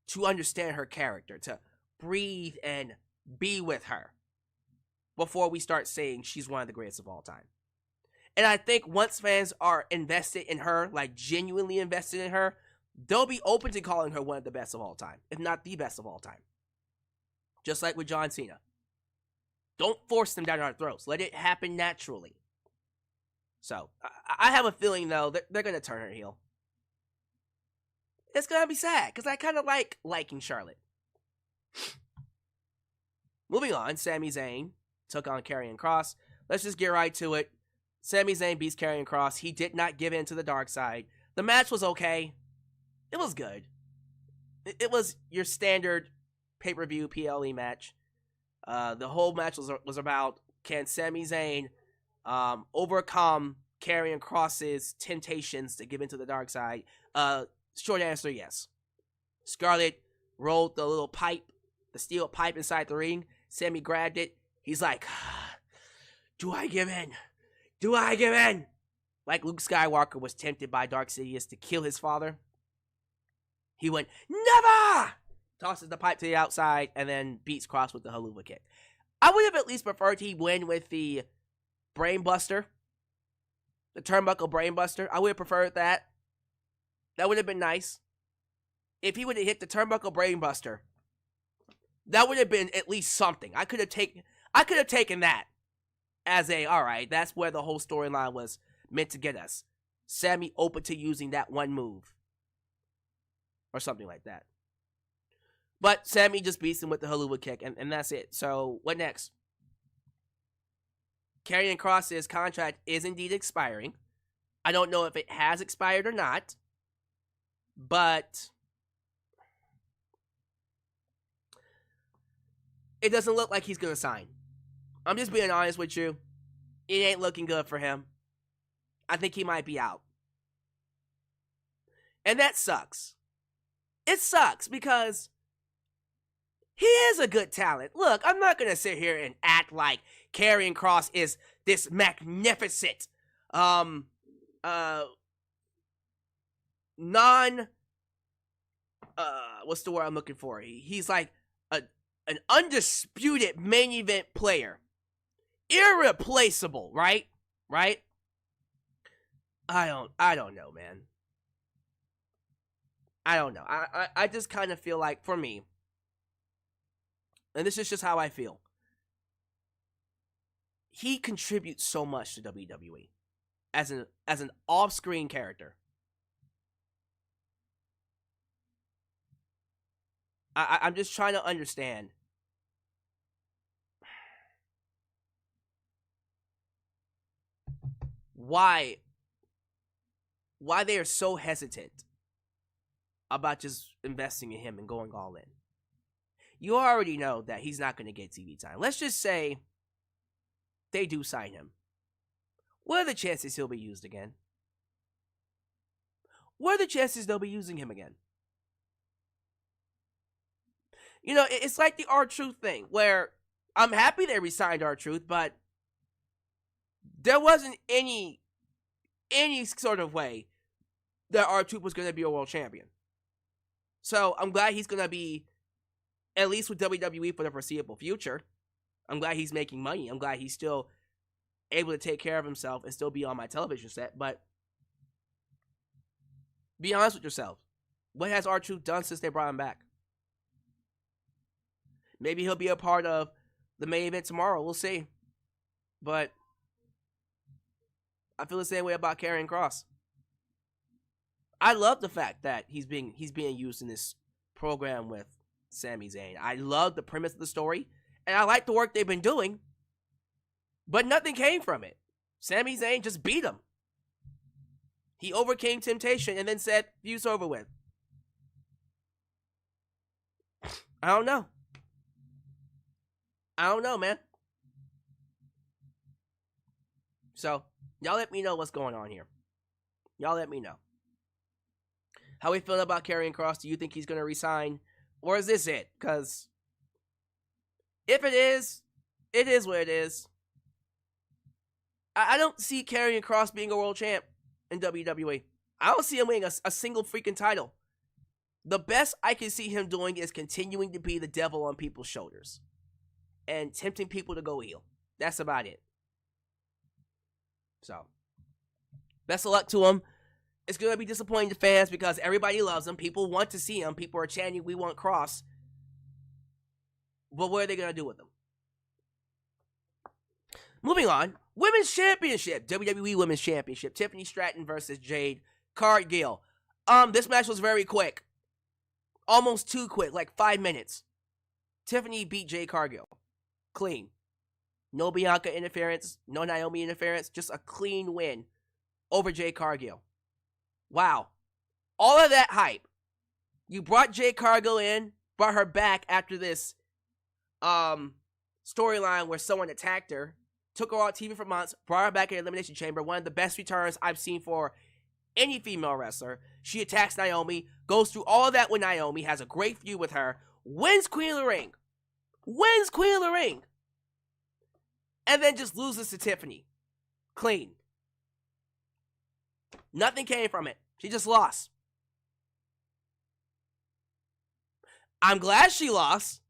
Speaker 1: to understand her character, to breathe and be with her? before we start saying she's one of the greatest of all time. And I think once fans are invested in her, like genuinely invested in her, they'll be open to calling her one of the best of all time, if not the best of all time. Just like with John Cena. Don't force them down our throats. Let it happen naturally. So, I have a feeling, though, that they're going to turn her heel. It's going to be sad, because I kind of like liking Charlotte. Moving on, Sami Zayn took on Karrion Kross. Let's just get right to it. Sami Zayn beats Karrion Kross. He did not give in to the dark side. The match was okay. It was good. It was your standard pay-per-view PLE match. The whole match was about, can Sami Zayn overcome Karrion Kross's temptations to give into the dark side? Short answer, yes. Scarlett rolled the little pipe, the steel pipe inside the ring. Sami grabbed it. He's like, do I give in? Do I give in? Like Luke Skywalker was tempted by Darth Sidious to kill his father. He went, never! Tosses the pipe to the outside and then beats Kross with the haluva kick. I would have at least preferred he win with the brainbuster. The turnbuckle brainbuster. I would have preferred that. That would have been nice. If he would have hit the turnbuckle brainbuster, that would have been at least something. I could have taken that as a, alright, that's where the whole storyline was meant to get us. Sami open to using that one move. Or something like that. But Sami just beats him with the haluva kick, and that's it. So, what next? Karrion Kross's contract is indeed expiring. I don't know if it has expired or not. But it doesn't look like he's going to sign. I'm just being honest with you. It ain't looking good for him. I think he might be out. And that sucks. It sucks because he is a good talent. Look, I'm not going to sit here and act like Karrion Kross is this magnificent, what's the word I'm looking for? He's like an undisputed main event player. Irreplaceable, right? Right? I don't know, man. I don't know. I just kind of feel like, for me, and this is just how I feel, he contributes so much to WWE as an off-screen character. I'm just trying to understand why they are so hesitant about just investing in him and going all in. You already know that he's not going to get TV time. Let's just say they do sign him. What are the chances he'll be used again? What are the chances they'll be using him again? You know, it's like the R-Truth thing, where I'm happy they re-signed R-Truth, but there wasn't any sort of way that R-Truth was going to be a world champion. So I'm glad he's going to be at least with WWE for the foreseeable future. I'm glad he's making money. I'm glad he's still able to take care of himself and still be on my television set. But be honest with yourself. What has R-Truth done since they brought him back? Maybe he'll be a part of the main event tomorrow. We'll see. But I feel the same way about Karrion Kross. I love the fact that he's being used in this program with Sami Zayn. I love the premise of the story, and I like the work they've been doing, but nothing came from it. Sami Zayn just beat him. He overcame temptation and then said, "Feud's over with." I don't know. I don't know, man. So, y'all let me know what's going on here. Y'all let me know. How we feeling about Karrion Kross? Do you think he's going to resign? Or is this it? Because if it is what it is. I don't see Karrion Kross being a world champ in WWE. I don't see him winning a single freaking title. The best I can see him doing is continuing to be the devil on people's shoulders and tempting people to go heel. That's about it. So, best of luck to him. It's going to be disappointing to fans because everybody loves him. People want to see him. People are chanting, "We want Cross." But what are they going to do with him? Moving on. Women's Championship. WWE Women's Championship. Tiffany Stratton versus Jade Cargill. This match was very quick. Almost too quick. Like 5 minutes. Tiffany beat Jade Cargill. Clean. No Bianca interference. No Naomi interference. Just a clean win over Jade Cargill. Wow. All of that hype. You brought Jade Cargill in. Brought her back after this storyline where someone attacked her. Took her off TV for months, brought her back in Elimination Chamber. One of the best returns I've seen for any female wrestler. She attacks Naomi, goes through all of that with Naomi, has a great feud with her, wins Queen of the Ring. Wins Queen of the Ring. And then just loses to Tiffany. Clean. Nothing came from it. She just lost. I'm glad she lost.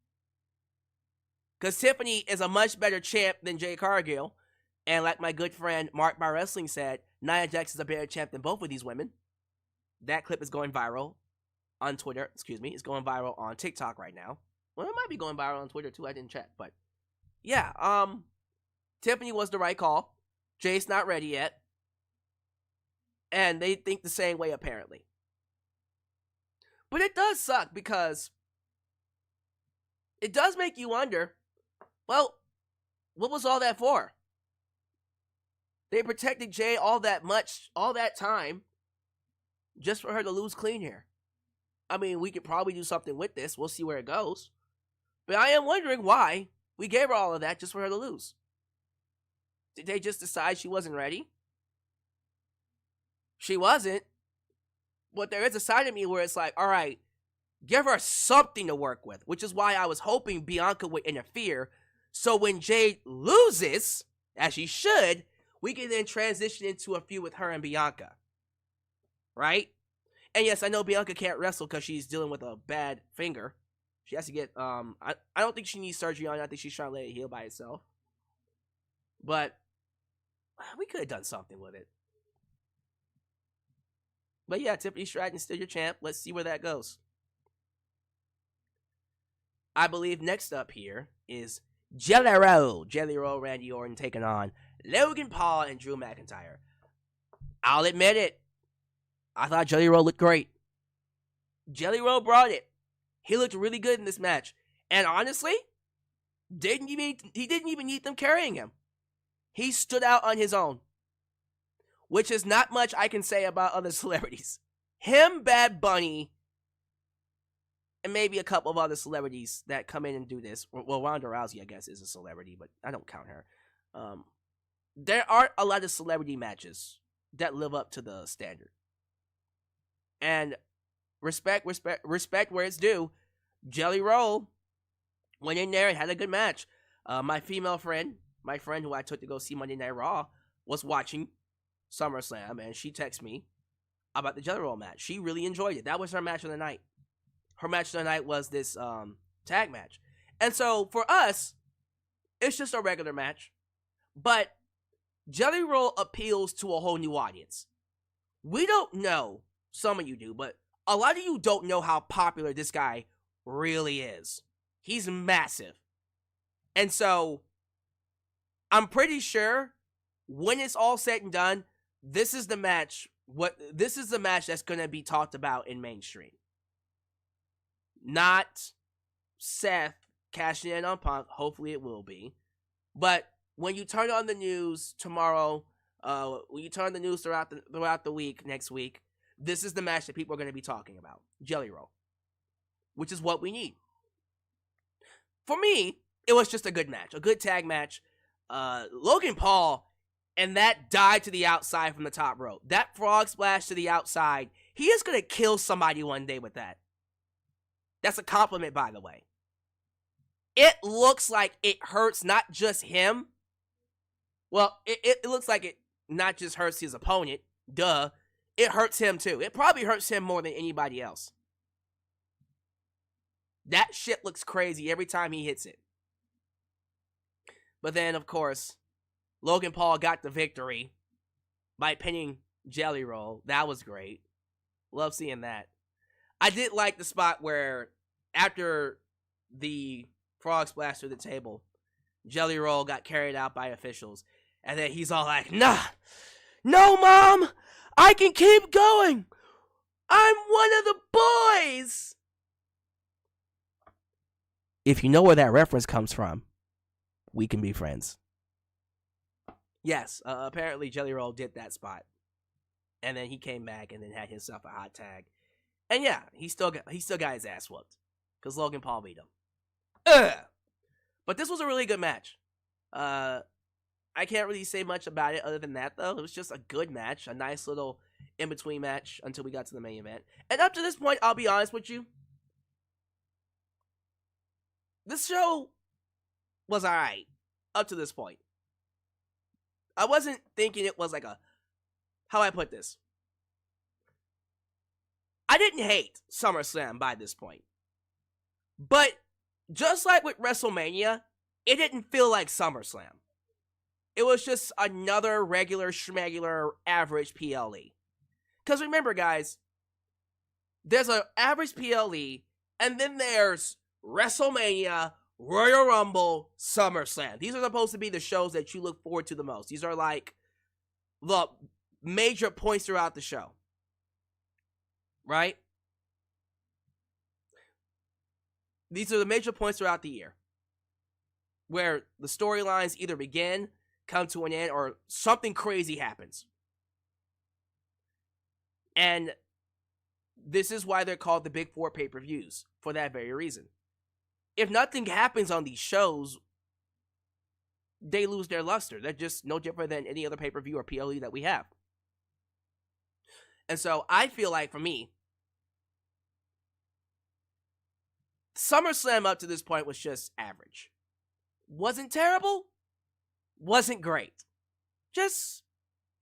Speaker 1: Because Tiffany is a much better champ than Jade Cargill. And like my good friend Mark by Wrestling said, Nia Jax is a better champ than both of these women. That clip is going viral on Twitter. It's going viral on TikTok right now. Well, it might be going viral on Twitter too. I didn't check. But yeah, Tiffany was the right call. Jade's not ready yet. And they think the same way apparently. But it does suck because it does make you wonder, well, what was all that for? They protected Jade all that much, all that time, just for her to lose clean here. I mean, we could probably do something with this. We'll see where it goes. But I am wondering why we gave her all of that just for her to lose. Did they just decide she wasn't ready? She wasn't. But there is a side of me where it's like, all right, give her something to work with, which is why I was hoping Bianca would interfere. So when Jade loses, as she should, we can then transition into a feud with her and Bianca. Right? And yes, I know Bianca can't wrestle because she's dealing with a bad finger. She has to get, I don't think she needs surgery on it. I think she's trying to let it heal by itself. But we could have done something with it. But yeah, Tiffany Stratton's still your champ. Let's see where that goes. I believe next up here is Jelly Roll. Jelly Roll Randy Orton taking on Logan Paul and Drew McIntyre. I'll admit it. I thought Jelly Roll looked great. Jelly Roll brought it. He looked really good in this match. And honestly, he didn't even need them carrying him. He stood out on his own. Which is not much I can say about other celebrities. Him, Bad Bunny, and maybe a couple of other celebrities that come in and do this. Well, Ronda Rousey, I guess, is a celebrity, but I don't count her. There aren't a lot of celebrity matches that live up to the standard. And respect where it's due. Jelly Roll went in there and had a good match. My friend who I took to go see Monday Night Raw, was watching SummerSlam, and she texted me about the Jelly Roll match. She really enjoyed it. That was her match of the night. Her match of the night was this tag match. And so, for us, it's just a regular match. But Jelly Roll appeals to a whole new audience. We don't know, some of you do, but a lot of you don't know how popular this guy really is. He's massive. And so, I'm pretty sure when it's all said and done, this is the match that's going to be talked about in mainstream. Not Seth cashing in on Punk. Hopefully it will be. But when you turn on the news tomorrow, when you turn the news throughout the week, next week, this is the match that people are going to be talking about. Jelly Roll. Which is what we need. For me, it was just a good match. A good tag match. Logan Paul and that dive to the outside from the top rope. That frog splash to the outside. He is going to kill somebody one day with that. That's a compliment, by the way. It looks like it hurts not just him. Well, it looks like it not just hurts his opponent. Duh. It hurts him too. It probably hurts him more than anybody else. That shit looks crazy every time he hits it. But then, of course, Logan Paul got the victory by pinning Jelly Roll. That was great. Love seeing that. I did like the spot where after the frog splash through the table, Jelly Roll got carried out by officials. And then he's all like, nah, no, Mom, I can keep going. I'm one of the boys. If you know where that reference comes from, we can be friends. Yes, apparently Jelly Roll did that spot. And then he came back and then had himself a hot tag. And yeah, he still got his ass whooped. Because Logan Paul beat him. But this was a really good match. I can't really say much about it other than that, though. It was just a good match. A nice little in-between match until we got to the main event. And up to this point, I'll be honest with you. This show was alright. Up to this point. I wasn't thinking it was like a... How I put this? I didn't hate SummerSlam by this point. But just like with WrestleMania, it didn't feel like SummerSlam. It was just another regular, schmegular, average PLE. Because remember, guys, there's an average PLE, and then there's WrestleMania, Royal Rumble, SummerSlam. These are supposed to be the shows that you look forward to the most. These are like the major points throughout the show. Right? These are the major points throughout the year. Where the storylines either begin, come to an end, or something crazy happens. And this is why they're called the Big Four pay-per-views, for that very reason. If nothing happens on these shows, they lose their luster. They're just no different than any other pay-per-view or PLE that we have. And so I feel like, for me, SummerSlam up to this point was just average. Wasn't terrible. Wasn't great. Just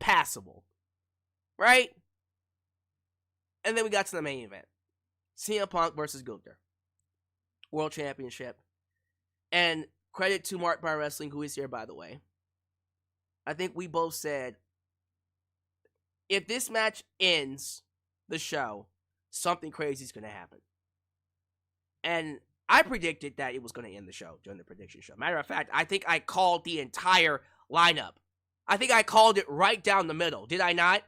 Speaker 1: passable. Right? And then we got to the main event. CM Punk versus Gunther. World Championship. And credit to Mark Bar Wrestling, who is here, by the way. I think we both said, if this match ends the show, something crazy is going to happen. And I predicted that it was going to end the show during the prediction show. Matter of fact, I think I called the entire lineup. I think I called it right down the middle. Did I not?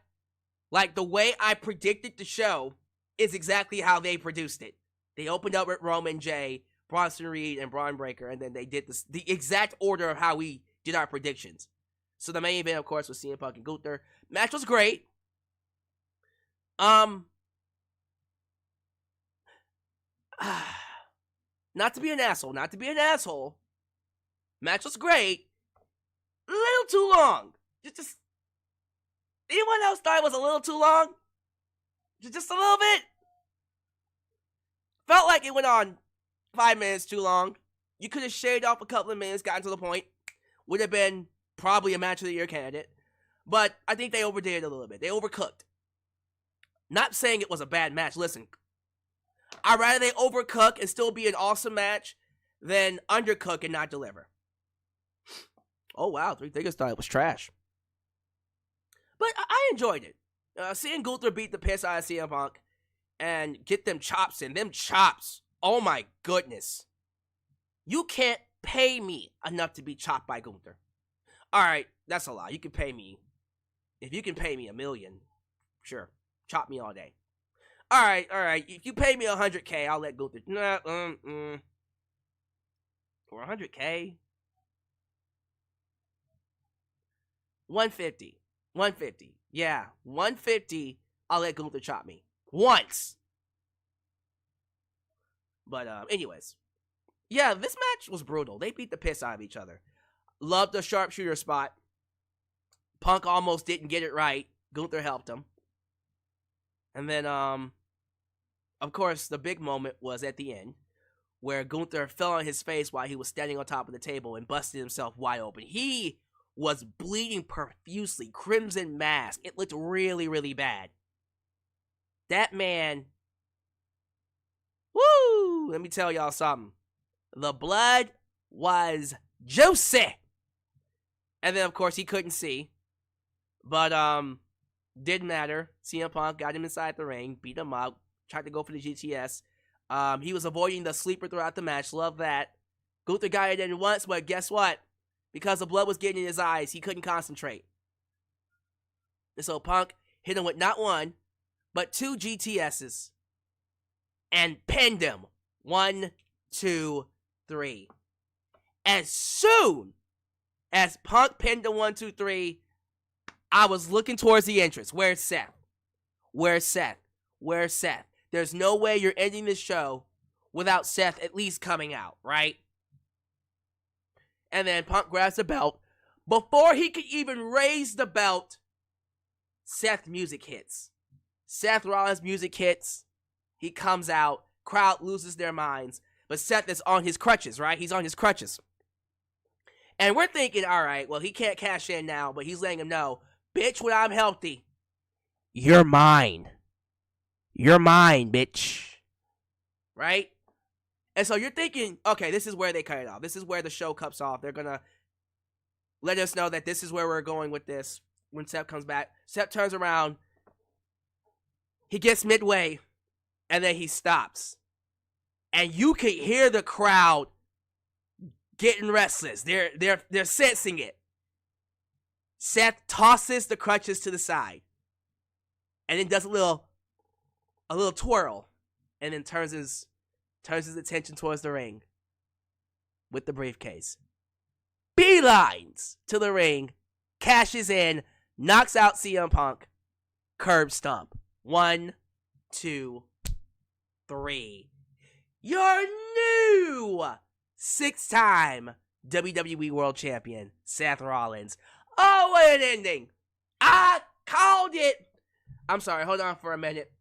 Speaker 1: Like, the way I predicted the show is exactly how they produced it. They opened up with Roman J, Bronson Reed, and Braun Breaker, and then they did this, the exact order of how we did our predictions. So the main event, of course, was CM Punk and Gunther. Match was great. Not to be an asshole. Match was great. A little too long. Just anyone else thought it was a little too long? Just a little bit? Felt like it went on 5 minutes too long. You could have shaved off a couple of minutes, gotten to the point. Would have been probably a match of the year candidate. But I think they overdid it a little bit. They overcooked. Not saying it was a bad match. Listen, I'd rather they overcook and still be an awesome match than undercook and not deliver. Oh, wow. 3 Figures thought it was trash. But I enjoyed it. Seeing Gunther beat the piss out of CM Punk and get them chops in. Them chops. Oh, my goodness. You can't pay me enough to be chopped by Gunther. All right, that's a lie. You can pay me. If you can pay me $1 million, sure. Chop me all day. All right. If you pay me $100K, I'll let Gunther. For $100K? 150. 150. Yeah, 150. I'll let Gunther chop me once. But anyways, yeah, this match was brutal. They beat the piss out of each other. Loved the sharpshooter spot. Punk almost didn't get it right. Gunther helped him. And then, of course, the big moment was at the end, where Gunther fell on his face while he was standing on top of the table and busted himself wide open. He was bleeding profusely, crimson mask. It looked really, really bad. That man, woo! Let me tell y'all something. The blood was juicy. And then, of course, he couldn't see. But, didn't matter. CM Punk got him inside the ring, beat him up, tried to go for the GTS. He was avoiding the sleeper throughout the match. Love that. Gunther got it in once, but guess what? Because the blood was getting in his eyes, he couldn't concentrate. And so Punk hit him with not one, but 2 GTSs. And pinned him. 1, 2, 3. As soon as Punk pinned him 1, 2, 3, I was looking towards the entrance. Where's Seth? Where's Seth? Where's Seth? There's no way you're ending this show without Seth at least coming out, right? And then Punk grabs the belt. Before he could even raise the belt, Seth music hits. Seth Rollins music hits. He comes out. Crowd loses their minds. But Seth is on his crutches, right? He's on his crutches. And we're thinking, all right, well, he can't cash in now, but he's letting him know, bitch, when I'm healthy, you're mine. You're mine, bitch. Right? And so you're thinking, okay, this is where they cut it off. This is where the show cuts off. They're going to let us know that this is where we're going with this. When Seth comes back, Seth turns around. He gets midway, and then he stops. And you can hear the crowd getting restless. They're sensing it. Seth tosses the crutches to the side, and then does a little twirl, and then turns his attention towards the ring with the briefcase. Beelines to the ring, cashes in, knocks out CM Punk, curb stomp. 1, 2, 3. Your new 6-time WWE World Champion, Seth Rollins. Oh, what an ending. I called it. I'm sorry, hold on for a minute.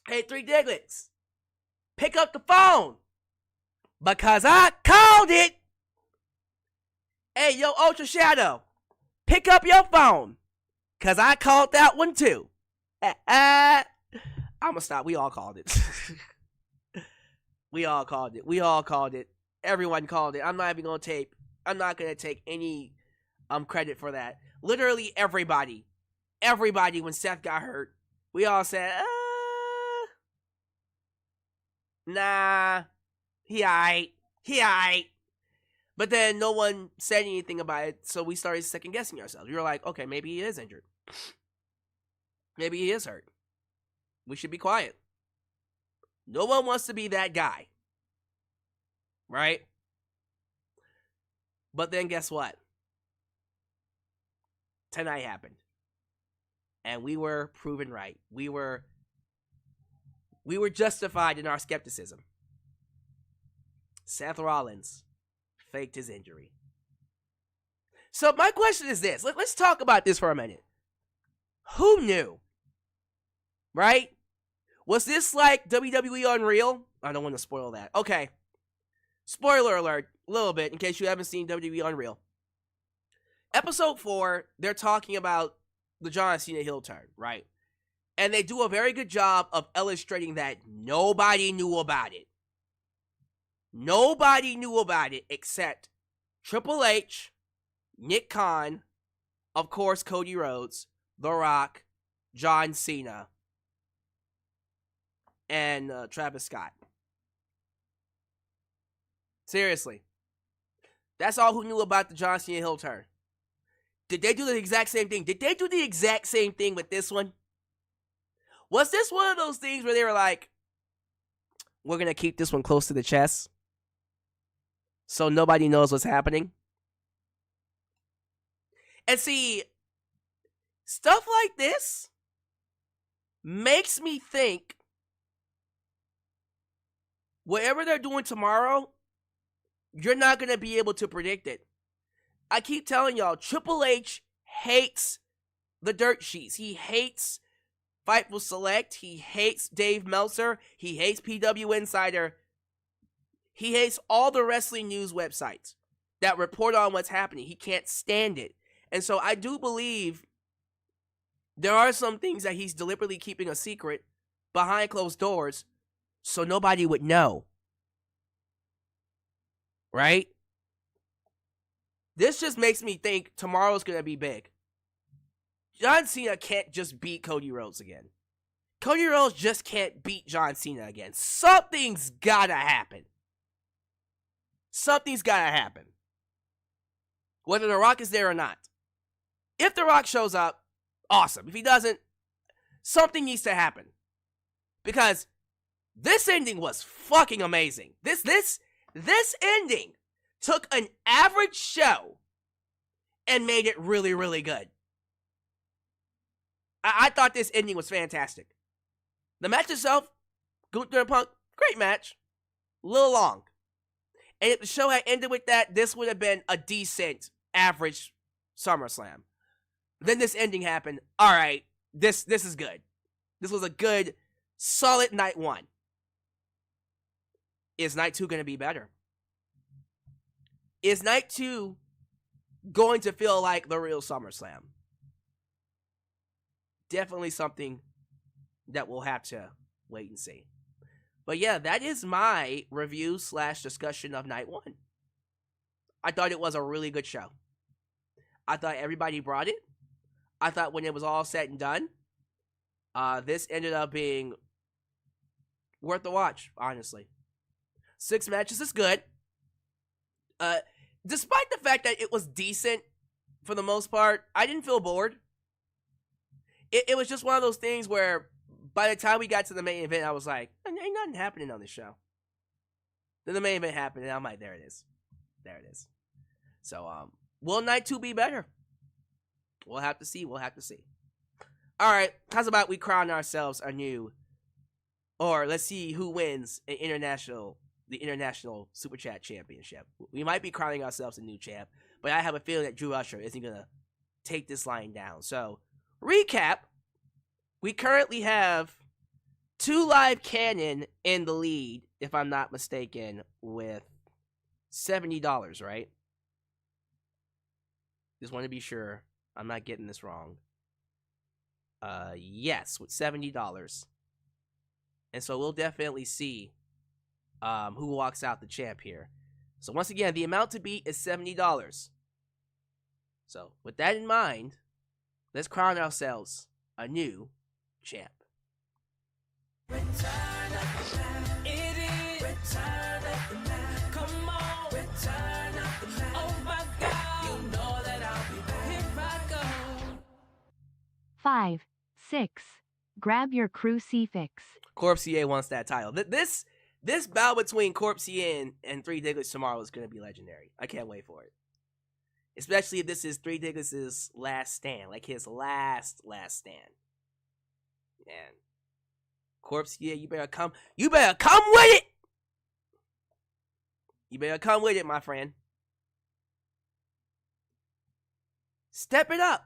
Speaker 1: Hey, 3 Diglets, pick up the phone, because I called it. Hey, yo, Ultra Shadow, pick up your phone, because I called that one too. I'm going to stop. We all called it. We all called it. We all called it. Everyone called it. I'm not even going to take any credit for that. Literally everybody, when Seth got hurt, we all said, nah, he aight. But then no one said anything about it, so we started second guessing ourselves. We were like, okay, maybe he is injured. Maybe he is hurt. We should be quiet. No one wants to be that guy. Right? But then guess what? Tonight happened. And we were proven right. We were justified in our skepticism. Seth Rollins faked his injury. So my question is this. Let's talk about this for a minute. Who knew? Right? Was this like WWE Unreal? I don't want to spoil that. Okay. Spoiler alert, a little bit, in case you haven't seen WWE Unreal. Episode 4, they're talking about the John Cena heel turn, right? And they do a very good job of illustrating that nobody knew about it. Nobody knew about it except Triple H, Nick Khan, of course Cody Rhodes, The Rock, John Cena, and Travis Scott. Seriously. That's all who knew about the John Cena heel turn. Did they do the exact same thing? Did they do the exact same thing with this one? Was this one of those things where they were like, we're going to keep this one close to the chest so nobody knows what's happening? And see, stuff like this makes me think whatever they're doing tomorrow, you're not going to be able to predict it. I keep telling y'all, Triple H hates the dirt sheets. He hates Fightful Select. He hates Dave Meltzer. He hates PW Insider. He hates all the wrestling news websites that report on what's happening. He can't stand it. And so I do believe there are some things that he's deliberately keeping a secret behind closed doors so nobody would know. Right? This just makes me think tomorrow's going to be big. John Cena can't just beat Cody Rhodes again. Cody Rhodes just can't beat John Cena again. Something's got to happen. Something's got to happen. Whether The Rock is there or not. If The Rock shows up, awesome. If he doesn't, something needs to happen. Because this ending was fucking amazing. This ending took an average show and made it really, really good. I thought this ending was fantastic. The match itself, Gunther and Punk, great match. A little long. And if the show had ended with that, this would have been a decent, average SummerSlam. Then this ending happened. All right, this is good. This was a good, solid night one. Is night two going to be better? Is night two going to feel like the real SummerSlam? Definitely something that we'll have to wait and see. But yeah, that is my review / discussion of night one. I thought it was a really good show. I thought everybody brought it. I thought when it was all said and done, this ended up being worth the watch, honestly. 6 matches is good. Despite the fact that it was decent for the most part, I didn't feel bored. It was just one of those things where by the time we got to the main event, I was like, ain't nothing happening on this show. Then the main event happened, and I'm like, there it is. There it is. So, will night 2 be better? We'll have to see. We'll have to see. All right, how's about we crown ourselves a new, or let's see who wins the international Super Chat Championship. We might be crowning ourselves a new champ, but I have a feeling that Drew Usher isn't going to take this line down. So, recap, we currently have 2 Live Cannon in the lead, if I'm not mistaken, with $70, right? Just want to be sure I'm not getting this wrong. Yes, with $70. And so we'll definitely see who walks out the champ here. So once again, the amount to beat is $70. So with that in mind, let's crown ourselves a new champ.
Speaker 3: Return of the Mac. It is Return of the Mac. Come on, Return of the Mac. Oh my God, you know that I'll be back. Here I go.
Speaker 2: 5, 6. Grab your crucifix.
Speaker 1: Corpse CA wants that title. This bout between Corpse CA and Three Diglets tomorrow is going to be legendary. I can't wait for it. Especially if this is Three Diglets' last stand. Like his last stand. Man. Corpse CA, you better come with it! You better come with it, my friend. Step it up.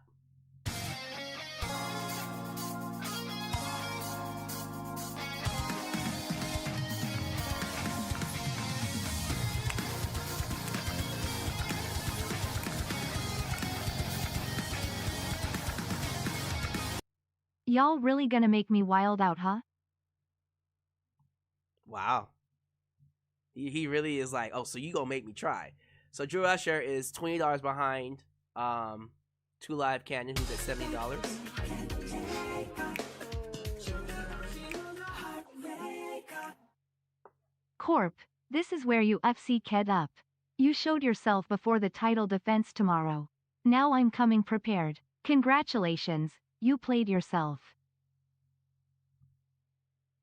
Speaker 2: Y'all really gonna make me wild out, huh?
Speaker 1: Wow. He really is like, oh, so you gonna make me try. So Drew Usher is $20 behind 2 Live Cannon, who's at $70.
Speaker 2: Corp, this is where you FC ked up. You showed yourself before the title defense tomorrow. Now I'm coming prepared. Congratulations, you played yourself.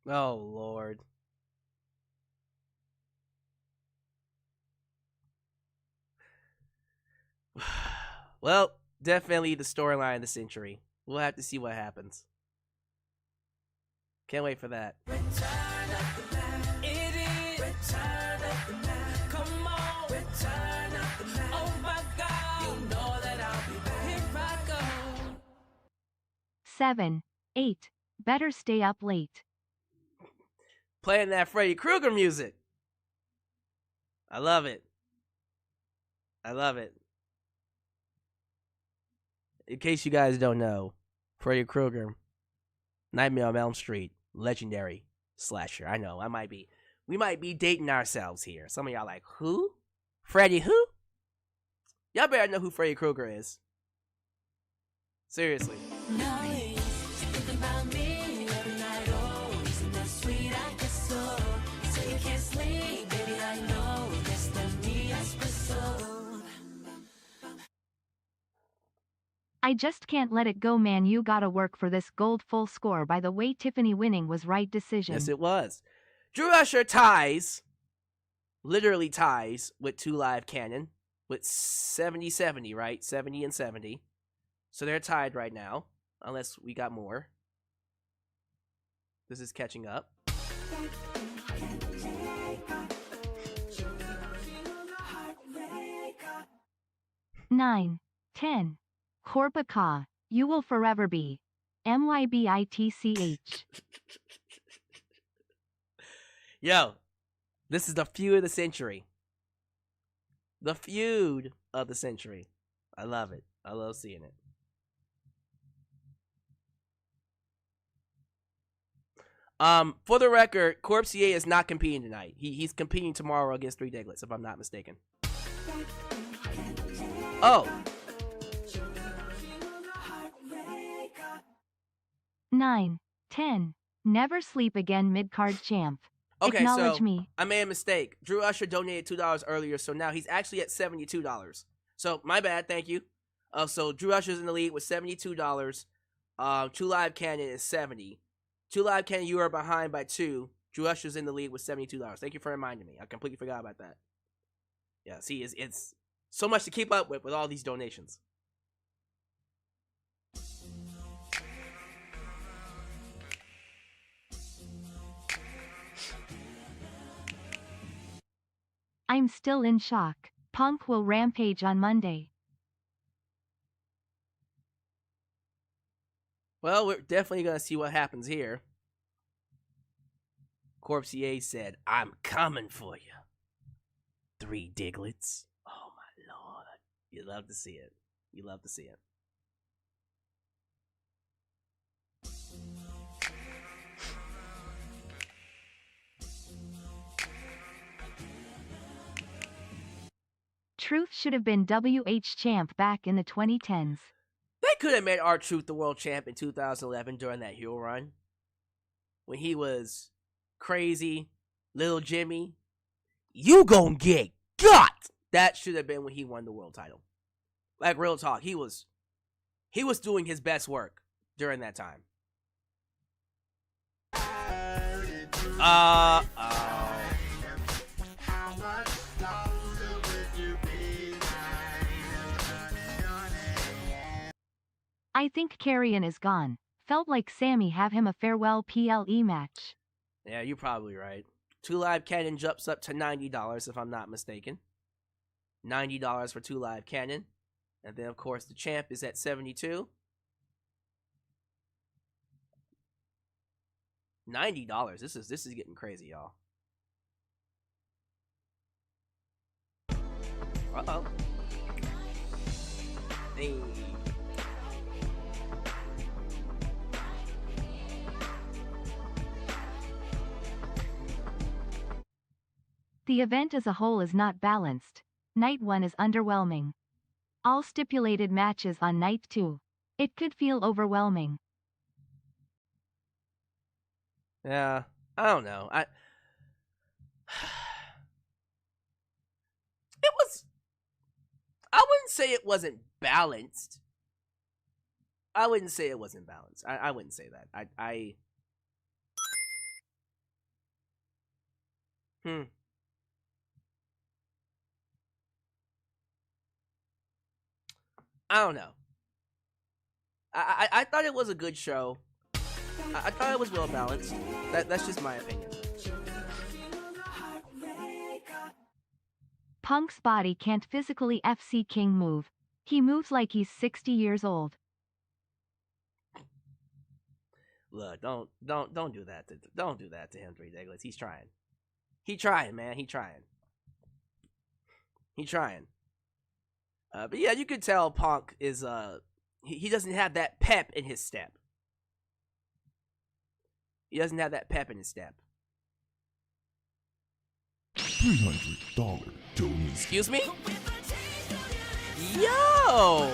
Speaker 1: Oh, Lord. Well, definitely the storyline of the century. We'll have to see what happens. Can't wait for that.
Speaker 3: Return of the Mac. It is Return of the Mac. Come on, Return of the Mac. Oh my God, you know that I'll be back. Here I go.
Speaker 2: 7, 8. Better stay up late.
Speaker 1: Playing that Freddy Krueger music. I love it. I love it. In case you guys don't know, Freddy Krueger, Nightmare on Elm Street, legendary slasher. I know, we might be dating ourselves here. Some of y'all like, who? Freddy who? Y'all better know who Freddy Krueger is. Seriously.
Speaker 3: Nice. Think about me every night. Oh, isn't that sweet? I guess so. So you can't sleep, baby. I know. That's the me espresso.
Speaker 2: I just can't let it go, man. You gotta work for this gold. Full score. By the way, Tiffany winning was right decision.
Speaker 1: Yes, it was. Drew Usher ties, literally ties, with 2 Live Cannon with 70-70, right? 70 and 70. So they're tied right now, unless we got more. This is catching up.
Speaker 2: 9, 10. Korpaka, you will forever be. MYBITCH.
Speaker 1: Yo, this is the feud of the century. The feud of the century. I love it. I love seeing it. For the record, Corpsier is not competing tonight. He's competing tomorrow against 3 Diglets, if I'm not mistaken. Oh.
Speaker 2: 9, 10. Never sleep again. Mid-card champ.
Speaker 1: Okay,
Speaker 2: Acknowledge
Speaker 1: so
Speaker 2: me.
Speaker 1: I made a mistake. Drew Usher donated $2 earlier, so now he's actually at $72. So my bad, thank you. So Drew Usher's in the lead with $72. 2 Live Cannon is $70. 2 Live Cannon, you are behind by 2. Drew Usher's in the lead with $72. Thank you for reminding me. I completely forgot about that. Yeah, see, it's so much to keep up with all these donations.
Speaker 2: I'm still in shock. Punk will rampage on Monday.
Speaker 1: Well, we're definitely going to see what happens here. Corpsier said, I'm coming for you. 3 Diglets. Oh, my Lord. You love to see it. You love to see it.
Speaker 2: Truth should have been WH champ back in the 2010s.
Speaker 1: They could have made R-Truth the world champ in 2011 during that heel run. When he was crazy, little Jimmy. You gon' get got! That should have been when he won the world title. Like, real talk, he was doing his best work during that time.
Speaker 2: I think Carrion is gone. Felt like Sammy have him a farewell PLE match.
Speaker 1: Yeah, you're probably right. 2 Live Cannon jumps up to $90 if I'm not mistaken. $90 for 2 Live Cannon. And then, of course, the champ is at $72. $90. This is getting crazy, y'all. Uh-oh. Hey.
Speaker 2: The event as a whole is not balanced. Night 1 is underwhelming. All stipulated matches on night 2. It could feel overwhelming.
Speaker 1: Yeah, I don't know. I wouldn't say it wasn't balanced. I wouldn't say it wasn't balanced. I wouldn't say that. I don't know. I thought it was a good show. I thought it was well balanced. That's just my opinion.
Speaker 2: Punk's body can't physically FC King move. He moves like he's 60 years old.
Speaker 1: Look, don't do that. Don't do that to him, 3 Diglets. He's trying. He trying, man. He trying. But yeah, you could tell Punk is he doesn't have that pep in his step. He doesn't have that pep in his step.
Speaker 4: $300 donation.
Speaker 1: Excuse me? Yo!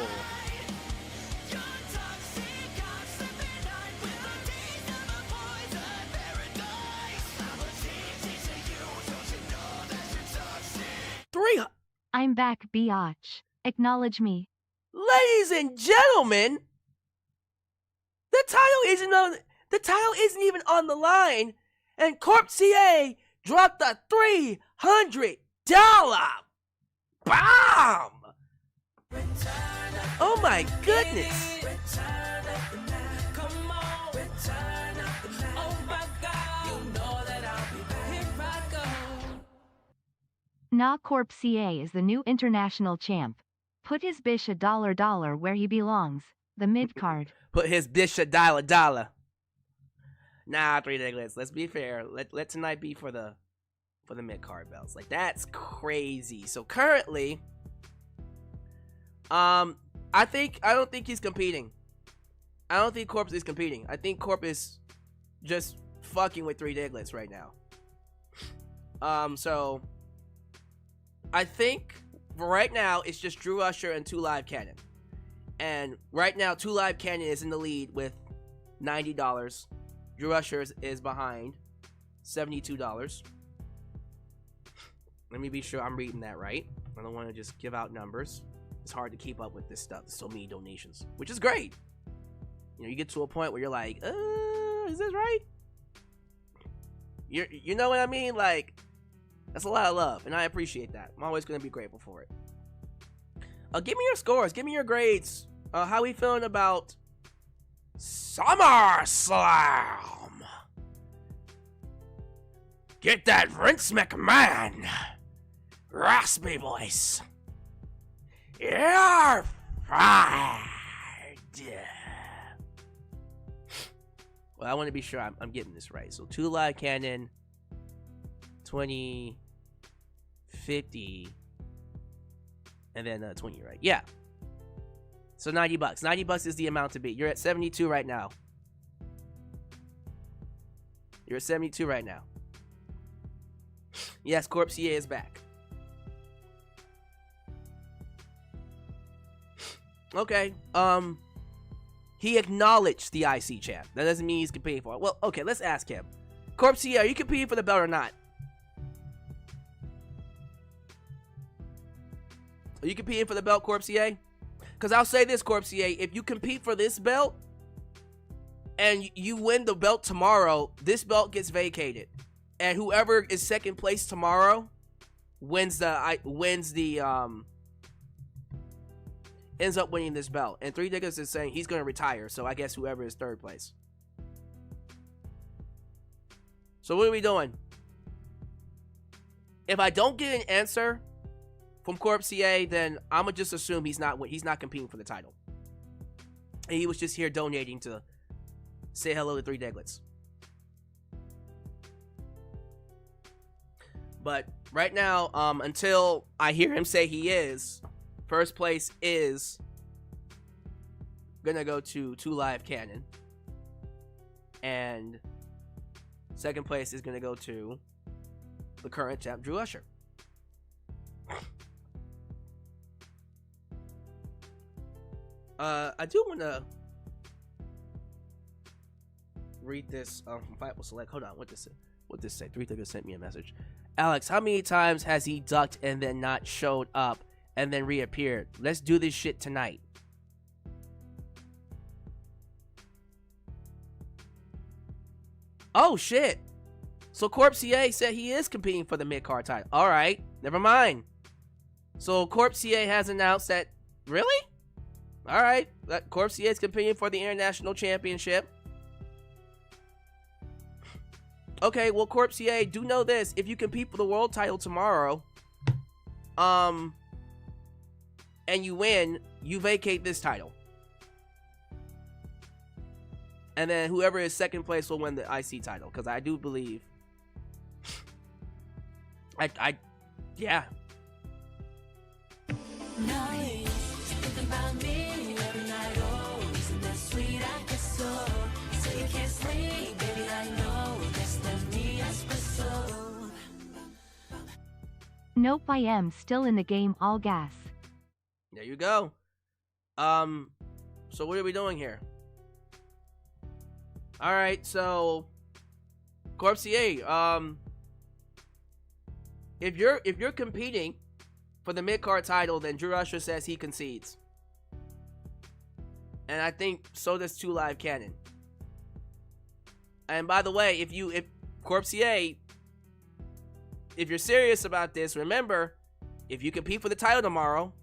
Speaker 1: Three.
Speaker 2: I'm back, biatch. Acknowledge me.
Speaker 1: Ladies and gentlemen, the title isn't even on the line, and Corp CA dropped a $300 bomb. Oh my goodness.
Speaker 2: Nah, Corp CA is the new international champ. Put his bish $1 where he belongs, the mid-card.
Speaker 1: Put his dish $1. Nah, Three Diglets. Let's be fair. Let tonight be for the mid card belts. Like, that's crazy. So currently, I don't think he's competing. I don't think Corp is competing. I think Corp is just fucking with Three Diglets right now. So I think right now it's just Drew Usher and 2 Live Cannon. And right now 2 Live Cannon is in the lead with $90. Drew Usher is behind $72. Let me be sure I'm reading that right. I don't want to just give out numbers. It's hard to keep up with this stuff. There's so many donations, which is great. You know, you get to a point where you're like, is this right? You know what I mean? Like, that's a lot of love, and I appreciate that. I'm always going to be grateful for it. Give me your scores. Give me your grades. How we feeling about SummerSlam? Get that Vince McMahon raspy voice. You're fired. Well, I want to be sure I'm getting this right. So 2 Live Cannon, 20, 50, and then 20, right? Yeah. So $90. $90 is the amount to beat. You're at 72 right now. You're at 72 right now. Yes, Corp CA is back. Okay. He acknowledged the IC champ. That doesn't mean he's competing for it. Well, okay, let's ask him. Corp CA, are you competing for the belt or not? Are you competing for the belt, Corp CA? Because I'll say this, Corp CA, if you compete for this belt and you win the belt tomorrow, this belt gets vacated. And whoever is second place tomorrow ends up winning this belt. And Three Diggers is saying he's going to retire, so I guess whoever is third place. So what are we doing? If I don't get an answer from Corp CA, then I'm going to just assume he's not competing for the title. And he was just here donating to say hello to Three Diglets. But right now, until I hear him say he is, first place is gonna go to 2 Live Cannon. And second place is gonna go to the current champ, Drew Usher. I do wanna read this from Fightful Select. Hold on, what this say? Three Diggers sent me a message. Alyx, how many times has he ducked and then not showed up and then reappeared? Let's do this shit tonight. Oh shit. So Corp CA said he is competing for the mid-card title. Alright, never mind. So Corp CA has announced that. Really? Alright, Corp CA is competing for the International Championship. Okay, well, Corp CA, do know this. If you compete for the world title tomorrow, and you win, you vacate this title. And then whoever is second place will win the IC title. Because I do believe... yeah.
Speaker 2: Nope, I am still in the game, all gas.
Speaker 1: There you go. So what are we doing here? All right, so Corpsier, if you're competing for the mid-card title, then Drew Usher says he concedes. And I think so does 2 Live Cannon. And by the way, if Corpsier, if you're serious about this, remember, if you compete for the title tomorrow,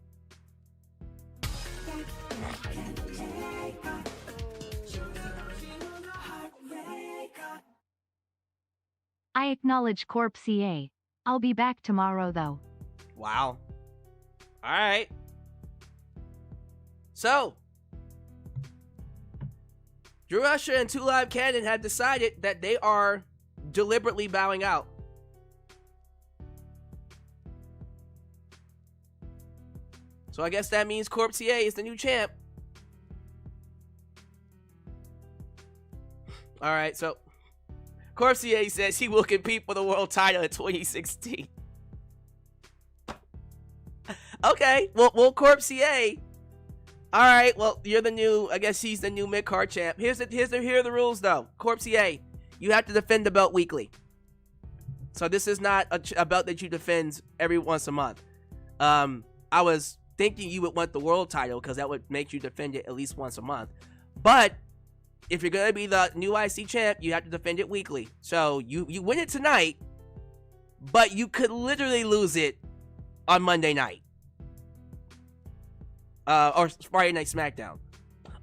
Speaker 2: I acknowledge Corp CA. I'll be back tomorrow though.
Speaker 1: wow. All right. So, Drew Usher and 2 Live Cannon have decided that they are deliberately bowing out. So I guess that means Corp CA is the new champ. All right, so Corp CA says he will compete for the world title in 2016. Okay, well, Corp CA. All right, well, you're the new. I guess he's the new mid-card champ. Here are the rules though. Corp CA, you have to defend the belt weekly. So this is not a belt that you defend every once a month. I was thinking you would want the world title because that would make you defend it at least once a month. But if you're gonna be the new IC champ, you have to defend it weekly. So you win it tonight, but you could literally lose it on Monday night. Or Friday Night SmackDown.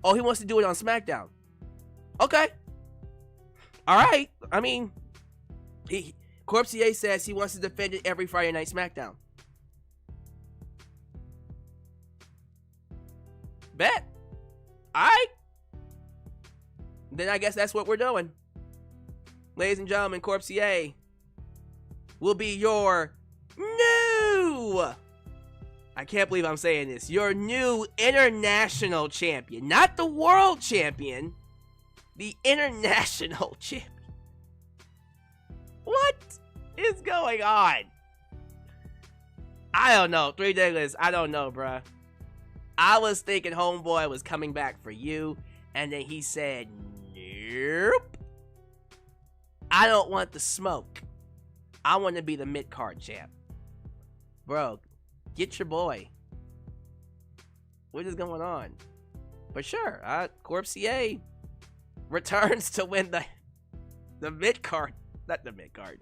Speaker 1: Oh, he wants to do it on SmackDown. Okay. Alright. I mean, Corp CA says he wants to defend it every Friday Night SmackDown. Bet. Alright. Then I guess that's what we're doing. Ladies and gentlemen, Corp CA will be your new, I can't believe I'm saying this, your new international champion. Not the world champion, the international champion. What is going on? I don't know. 3 Diggers, I don't know, bruh. I was thinking Homeboy was coming back for you, and then he said, nope. I don't want the smoke. I want to be the mid-card champ. Bro, get your boy. What is going on? But sure, Corp CA returns to win the mid-card, not the mid-card,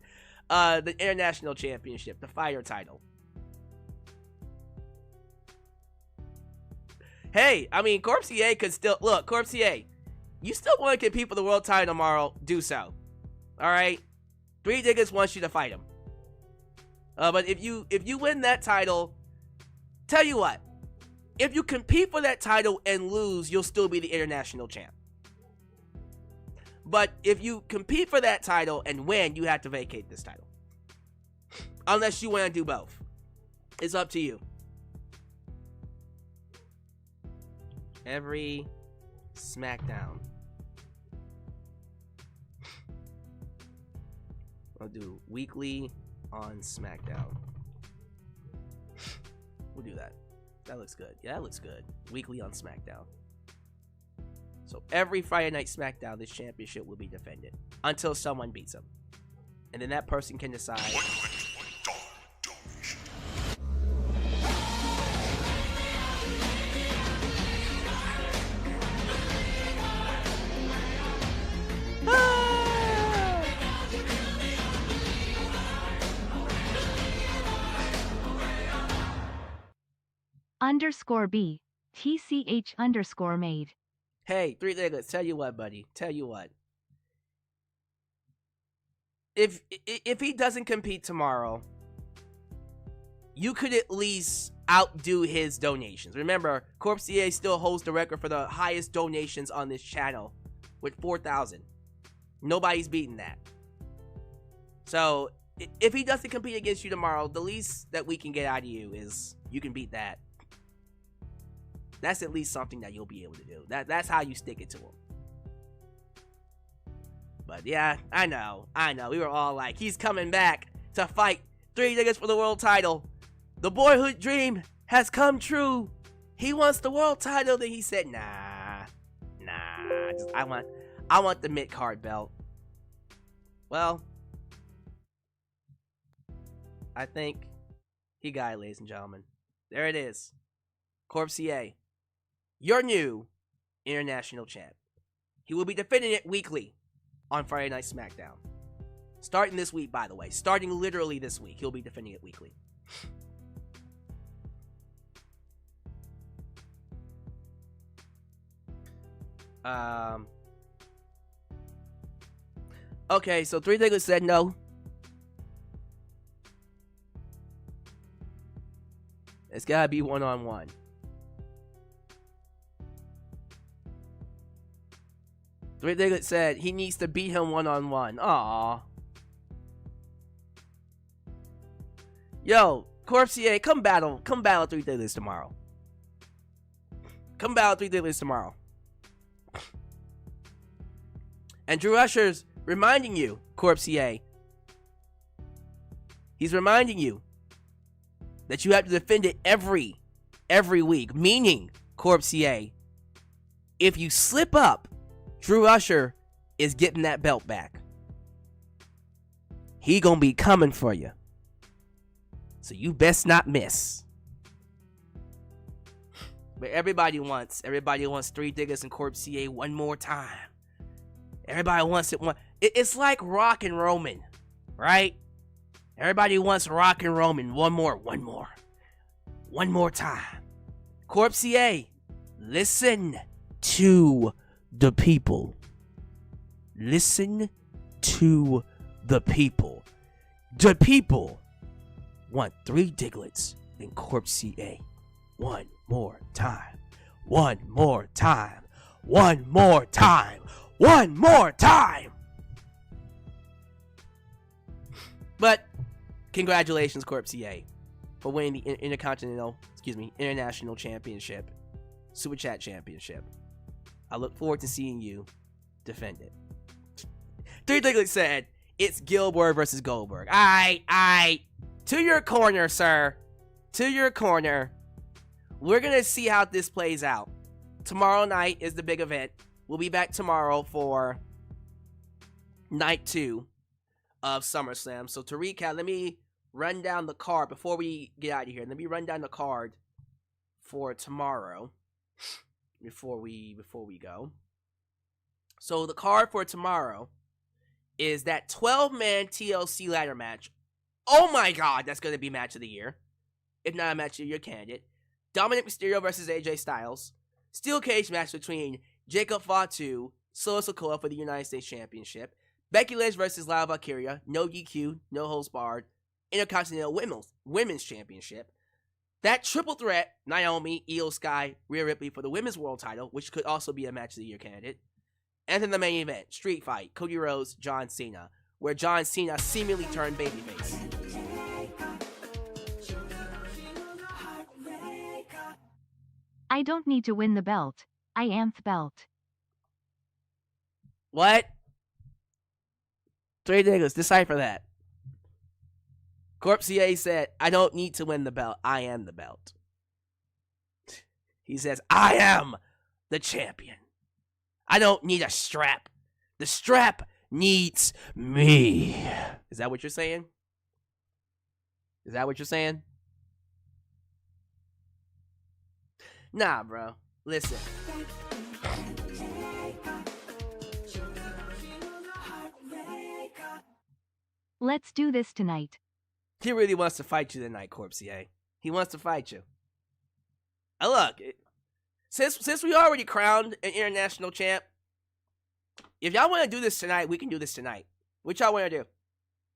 Speaker 1: the international championship, the fighter title. Hey, I mean, Corp CA could still, look, Corp CA, you still want to compete for the world title tomorrow, do so. Alright? 3 Diggers wants you to fight him. But if you win that title, tell you what, if you compete for that title and lose, you'll still be the international champ. But if you compete for that title and win, you have to vacate this title. Unless you want to do both. It's up to you. Every SmackDown. I'll do weekly on SmackDown. We'll do that. That looks good. Yeah, that looks good. Weekly on SmackDown. So every Friday Night SmackDown, this championship will be defended until someone beats him. And then that person can decide.
Speaker 2: _B TCH _made.
Speaker 1: Hey, 3 Diggers, tell you what, buddy. Tell you what. If he doesn't compete tomorrow, you could at least outdo his donations. Remember, Corp CA still holds the record for the highest donations on this channel with 4,000. Nobody's beating that. So, if he doesn't compete against you tomorrow, the least that we can get out of you is you can beat that. That's at least something that you'll be able to do. That's how you stick it to him. But yeah, I know. We were all like, he's coming back to fight 3 Diggers for the world title. The boyhood dream has come true. He wants the world title. Then he said, nah. I want the mid-card belt. Well, I think he got it, ladies and gentlemen. There it is. Corpse, your new international champ. He will be defending it weekly on Friday Night SmackDown. Starting this week, by the way. Starting literally this week. He'll be defending it weekly. Okay, so Three Diglets said no. It's gotta be one-on-one. Three Diglets said he needs to beat him one-on-one. Aww. Yo, Corpse, come battle Three Diglets tomorrow. Come battle Three Diglets tomorrow. And Drew Usher's reminding you, Corpse, he's reminding you that you have to defend it every week. Meaning, Corpse, if you slip up, Drew Usher is getting that belt back. He gonna be coming for you. So you best not miss. But everybody wants Three Diglets and Corpse one more time. Everybody wants it one. It's like Rock and Roman, right? Everybody wants Rock and Roman. One more time. Corpse, listen to the people. Listen to the people. The people want Three Diglets and Corpse one more time. One more time. One more time. One more time. But congratulations, Corpse, for winning the International Championship, Super Chat Championship. I look forward to seeing you defend it. Three Diglets said, it's Gilbert versus Goldberg. Aight. To your corner, sir. To your corner. We're going to see how this plays out. Tomorrow night is the big event. We'll be back tomorrow for night 2 of SummerSlam. So to recap, let me run down the card before we get out of here. Let me run down the card for tomorrow before we go. So the card for tomorrow is that 12-man TLC ladder match. Oh my god, that's going to be match of the year. If not a match of the year candidate. Dominic Mysterio versus AJ Styles. Steel cage match between Jacob Fatu, Solo Sikoa for the United States Championship. Becky Lynch versus Lyle Valkyria. No DQ, no holds barred. Intercontinental Women's Championship. That triple threat, Naomi, Io Sky, Rhea Ripley for the Women's World title, which could also be a match of the year candidate. And then the main event, Street Fight, Cody Rhodes, John Cena, where John Cena seemingly turned babyface.
Speaker 2: I don't need to win the belt. I am the belt.
Speaker 1: What? Three Diglets, decipher that. Corpse said, I don't need to win the belt. I am the belt. He says, I am the champion. I don't need a strap. The strap needs me. Is that what you're saying? Is that what you're saying? Nah, bro. Listen.
Speaker 2: Let's do this tonight.
Speaker 1: He really wants to fight you tonight, Corpse. He wants to fight you. Look, since we already crowned an international champ, if y'all want to do this tonight, we can do this tonight. What y'all want to do?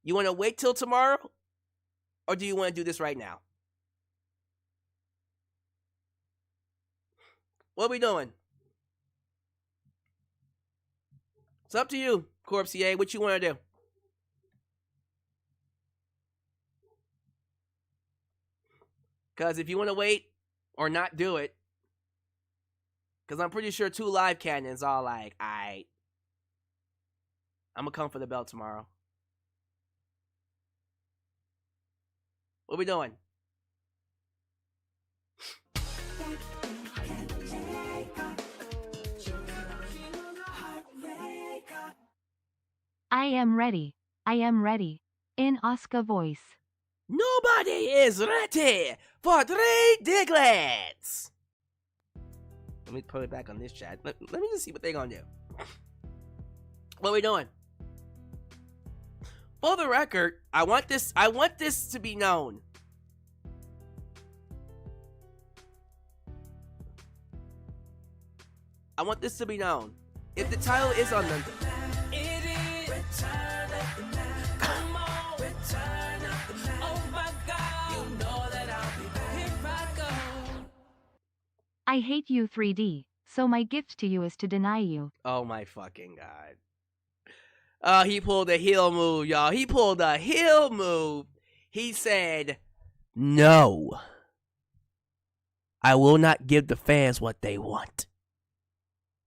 Speaker 1: You want to wait till tomorrow? Or do you want to do this right now? What are we doing? It's up to you, Corpse. What you want to do? Because if you want to wait or not do it, because I'm pretty sure 2 live cannons are like, alright, I'm going to come for the belt tomorrow. What are we doing?
Speaker 2: I am ready. I am ready. In Asuka voice.
Speaker 1: Nobody is ready for 3 Diglets. Let me put it back on this chat. Let me just see what they're gonna do. What are we doing? For the record, I want this to be known. I want this to be known. If the title is on them,
Speaker 2: I hate you 3D, so my gift to you is to deny you.
Speaker 1: oh my fucking god. He pulled a heel move, y'all. He pulled a heel move. He said, no. I will not give the fans what they want.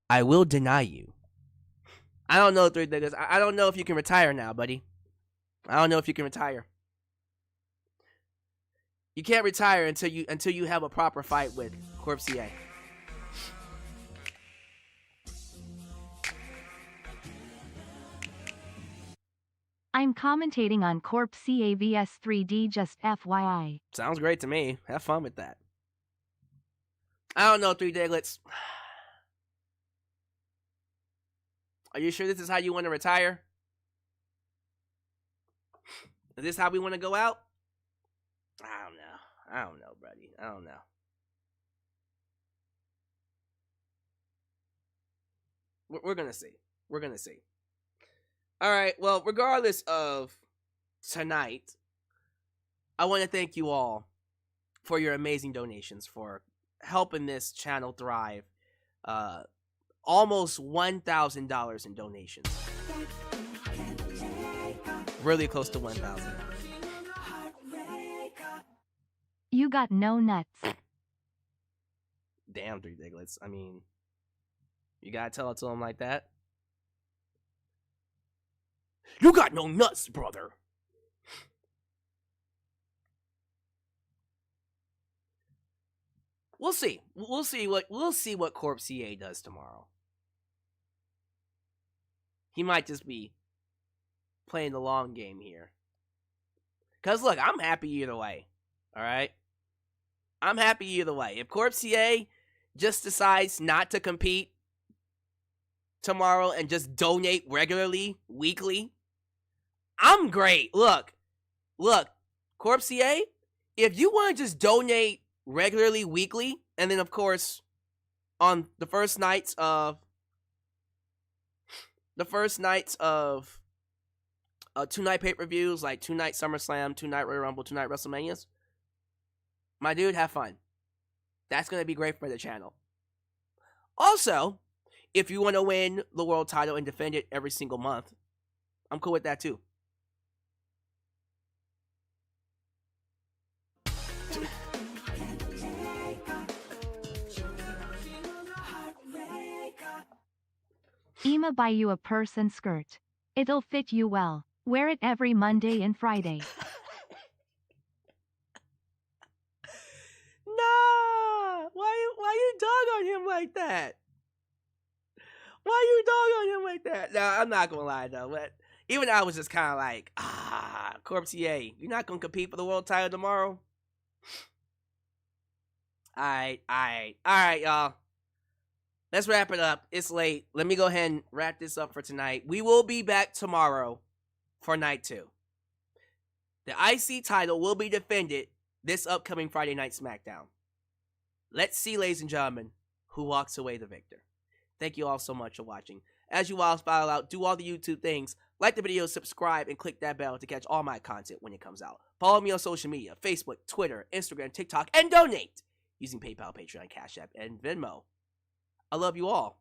Speaker 1: I will deny you. I don't know, Three Diggers. I don't know if you can retire now, buddy. I don't know if you can retire. You can't retire until you have a proper fight with Corp CA.
Speaker 2: I'm commentating on Corp CA vs 3D, just FYI.
Speaker 1: Sounds great to me. Have fun with that. I don't know, Three Diglets. Are you sure this is how you want to retire? Is this how we want to go out? I don't know, buddy. I don't know. We're going to see. We're going to see. All right. Well, regardless of tonight, I want to thank you all for your amazing donations, for helping this channel thrive. Almost $1,000 in donations. Really close to 1,000.
Speaker 2: You got no nuts.
Speaker 1: Damn, Three Diglets. I mean, you gotta tell it to him like that. You got no nuts, brother. We'll see. We'll see what Corp CA does tomorrow. He might just be playing the long game here. Cause look, I'm happy either way. All right, I'm happy either way. If Corp CA just decides not to compete tomorrow and just donate regularly, weekly, I'm great. Look, Corp CA, if you want to just donate regularly, weekly, and then of course on the first nights of 2-night pay-per-views, like 2-night SummerSlam, 2-night Royal Rumble, 2-night WrestleManias, my dude, have fun. That's gonna be great for the channel. Also, if you want to win the world title and defend it every single month, I'm cool with that too.
Speaker 2: Ima buy you a purse and skirt. It'll fit you well. Wear it every Monday and Friday.
Speaker 1: Nah! Why you dog on him like that? Why you dog on him like that? Nah, I'm not gonna lie though, but even I was just kind of like, Corp CA, you're not gonna compete for the world title tomorrow? Alright, y'all. Let's wrap it up. It's late. Let me go ahead and wrap this up for tonight. We will be back tomorrow for night 2. The IC title will be defended this upcoming Friday Night SmackDown. Let's see, ladies and gentlemen, who walks away the victor. Thank you all so much for watching. As you all file out, do all the YouTube things. Like the video, subscribe, and click that bell to catch all my content when it comes out. Follow me on social media, Facebook, Twitter, Instagram, TikTok, and donate using PayPal, Patreon, Cash App, and Venmo. I love you all.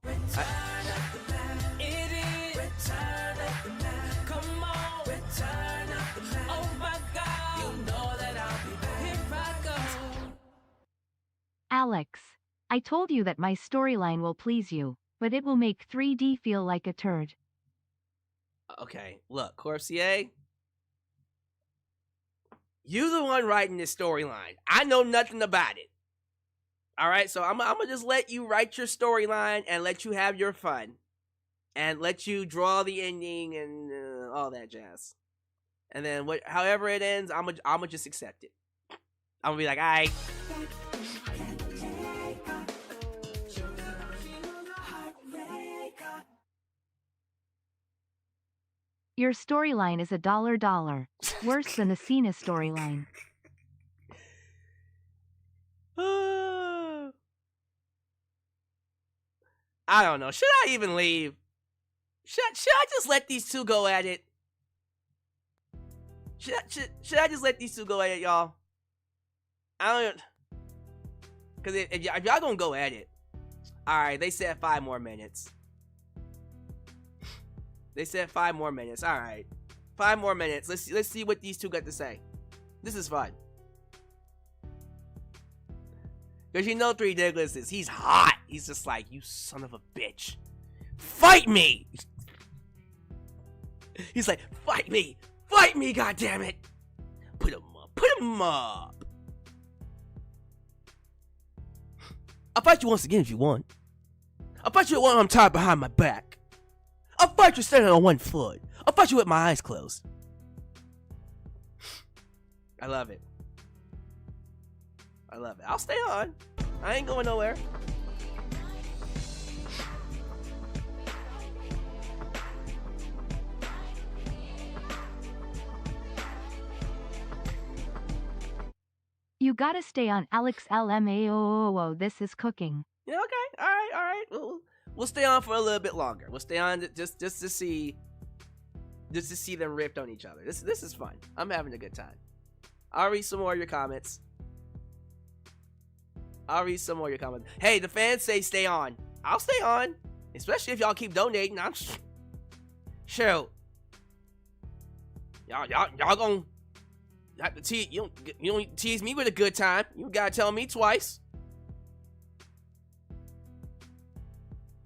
Speaker 2: Alyx, I told you that my storyline will please you, but it will make 3D feel like a turd.
Speaker 1: Okay, look, Corp CA, you the one writing this storyline. I know nothing about it. All right, so I'm gonna just let you write your storyline and let you have your fun. and let you draw the ending and all that jazz. And then however it ends, I'ma just accept it. I'm gonna be like, all right.
Speaker 2: Your storyline is $1. Worse than the Cena storyline.
Speaker 1: I don't know. Should I even leave? Should I just let these two go at it? Should I just let these two go at it, y'all? I don't. Because if y'all gonna go at it, all right. They said 5 more minutes. They said 5 more minutes. All right, 5 more minutes. Let's see what these two got to say. This is fun. Because you know Three Diglets is, he's hot. He's just like, you son of a bitch. Fight me! He's like, fight me! Fight me, goddammit! Put him up. Put him up! I'll fight you once again if you want. I'll fight you at one arm tied behind my back. I'll fight you standing on one foot. I'll fight you with my eyes closed. I love it. I love it. I'll stay on. I ain't going nowhere.
Speaker 2: You gotta stay on, Alyx LMAOOO. This is cooking.
Speaker 1: Yeah, okay. All right. We'll stay on for a little bit longer. We'll stay on just to see them ripped on each other. This is fun. I'm having a good time. I'll read some more of your comments. Hey, the fans say stay on. I'll stay on, especially if y'all keep donating. I'm shoot. Y'all gonna have to tease. You don't tease me with a good time. You gotta tell me twice.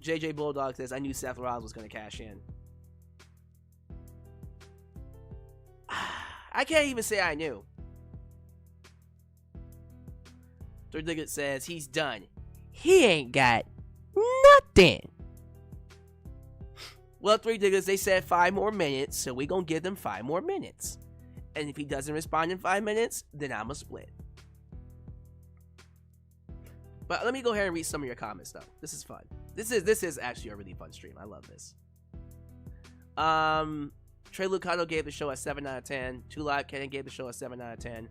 Speaker 1: JJ Bulldog says, I knew Seth Rollins was gonna cash in. I can't even say I knew. Third Diglett says he's done. He ain't got nothing. Well, Three Diglets, they said 5 more minutes, so we gonna give them 5 more minutes. And if he doesn't respond in 5 minutes, then I'ma split. But let me go ahead and read some of your comments, though. This is fun. This is actually a really fun stream. I love this. Trey Lucado gave the show a 7 out of 10. 2 Live Cannon gave the show a 7 out of 10.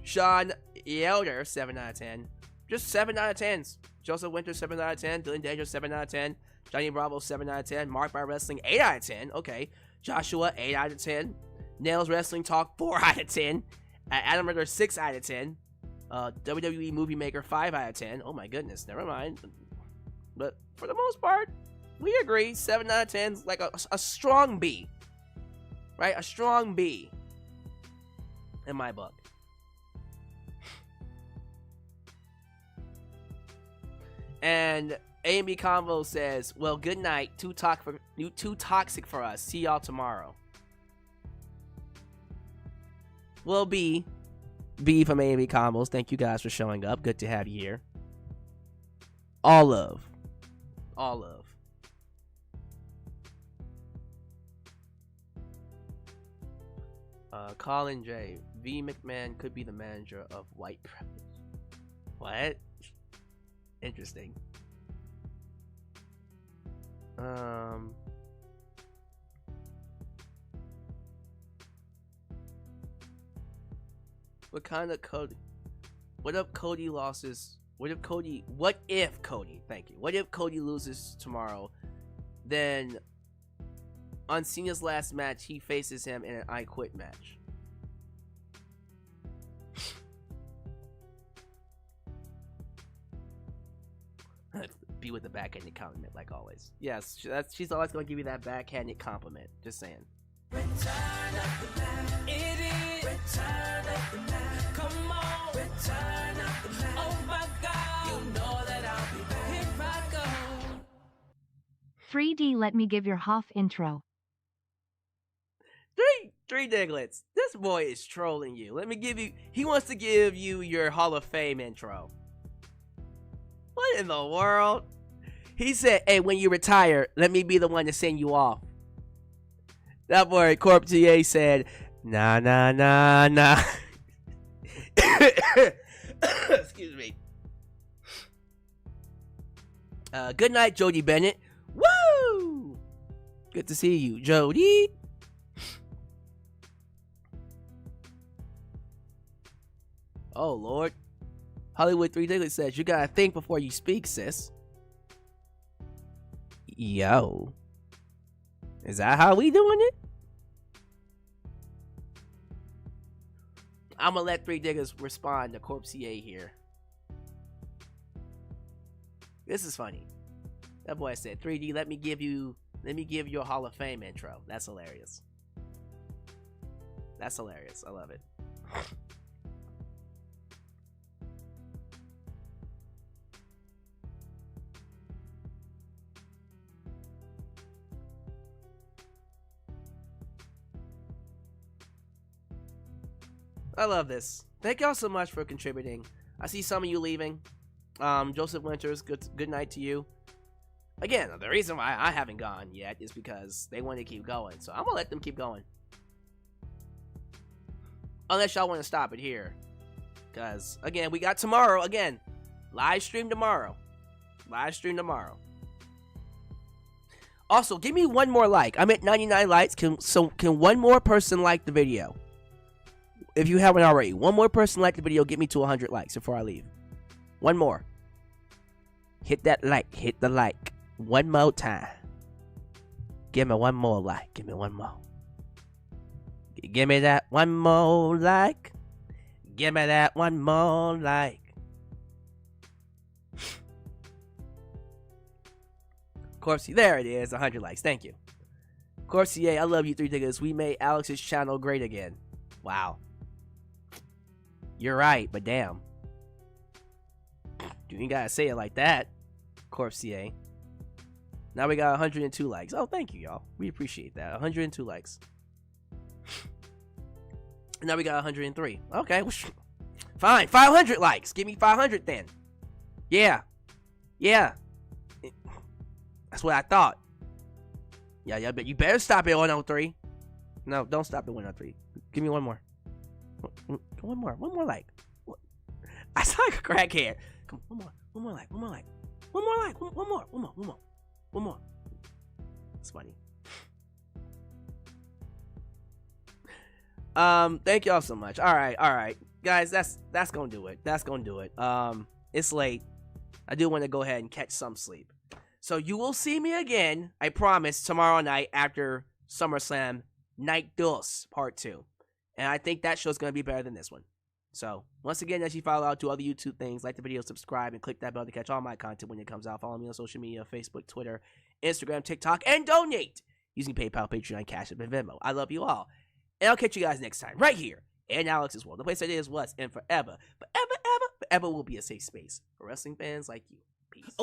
Speaker 1: Sean Yelder, 7 out of 10. Just 7 out of 10s. Joseph Winter, 7 out of 10. Dylan Danger, 7 out of 10. Johnny Bravo, 7 out of 10. Mark by Wrestling, 8 out of 10. Okay. Joshua, 8 out of 10. Nails Wrestling Talk, 4 out of 10. Adam Ritter, 6 out of 10. WWE Movie Maker, 5 out of 10. Oh my goodness, never mind. But for the most part, we agree. 7 out of 10 is like a strong B. Right? A strong B. In my book. And A&B Convo says, well, good night. Too toxic for us. See y'all tomorrow. Well, B from A&B Combos, thank you guys for showing up. Good to have you here. All love. Colin J. V. McMahon could be the manager of white privilege. What? Interesting. What kind of Cody? What if Cody loses? What if Cody? Thank you. What if Cody loses tomorrow? Then on Cena's last match, he faces him in an I Quit match. Be with the backhanded compliment, like always. Yes, she's always gonna give you that backhanded compliment. Just saying.
Speaker 3: Return of the Mac. It is Return of the Mac. Come on, Return of the Mac. Oh my God, you know that I'll be back. Here I go.
Speaker 2: 3D, let me give your Hoff intro.
Speaker 1: Three Diglets. This boy is trolling you. Let me give you. He wants to give you your Hall of Fame intro. What in the world? He said, hey, when you retire, let me be the one to send you off. That boy, Corp TA said, nah. Excuse me. Good night, Jody Bennett. Woo! Good to see you, Jody. Oh, Lord. Hollywood 3 Diglett says, you gotta think before you speak, sis. Yo. Is that how we doing it? I'm gonna let 3 Diggers respond to Corp CA here. This is funny. That boy said, 3D, let me give you a Hall of Fame intro. That's hilarious. That's hilarious. I love it. I love this. Thank y'all so much for contributing. I see some of you leaving. Joseph Winters, good night to you. Again, the reason why I haven't gone yet is because they want to keep going. So I'm going to let them keep going. Unless y'all want to stop it here. Because, again, we got tomorrow. Again, live stream tomorrow. Live stream tomorrow. Also, give me one more like. I'm at 99 likes. Can one more person like the video? If you haven't already, one more person like the video, get me to 100 likes before I leave. One more. Hit that like. Hit the like. One more time. Give me one more like. Give me one more. Give me that one more like. Give me that one more like. Corpsey, there it is. 100 likes. Thank you. Corpsey, I love you, 3 Diggers. We made Alex's channel great again. Wow. You're right, but damn. You ain't gotta say it like that, Corpsey. Now we got 102 likes. Oh, thank you, y'all. We appreciate that. 102 likes. Now we got 103. Okay, well, fine. 500 likes. Give me 500 then. Yeah. Yeah. That's what I thought. Yeah, but you better stop at 103. No, don't stop at 103. Give me one more. One more like. I sound like a crackhead. Come on, one more like. One more. It's funny. Thank y'all so much. All right, guys. That's gonna do it. It's late. I do want to go ahead and catch some sleep. So you will see me again, I promise, tomorrow night after SummerSlam Night 2 Part 2. And I think that show's going to be better than this one. So, once again, as you follow out, do other YouTube things, like the video, subscribe, and click that bell to catch all my content when it comes out. Follow me on social media, Facebook, Twitter, Instagram, TikTok, and donate using PayPal, Patreon, Cash App, and Venmo. I love you all. And I'll catch you guys next time, right here in Alex's World. The place that is, was, and forever will be a safe space for wrestling fans like you. Peace.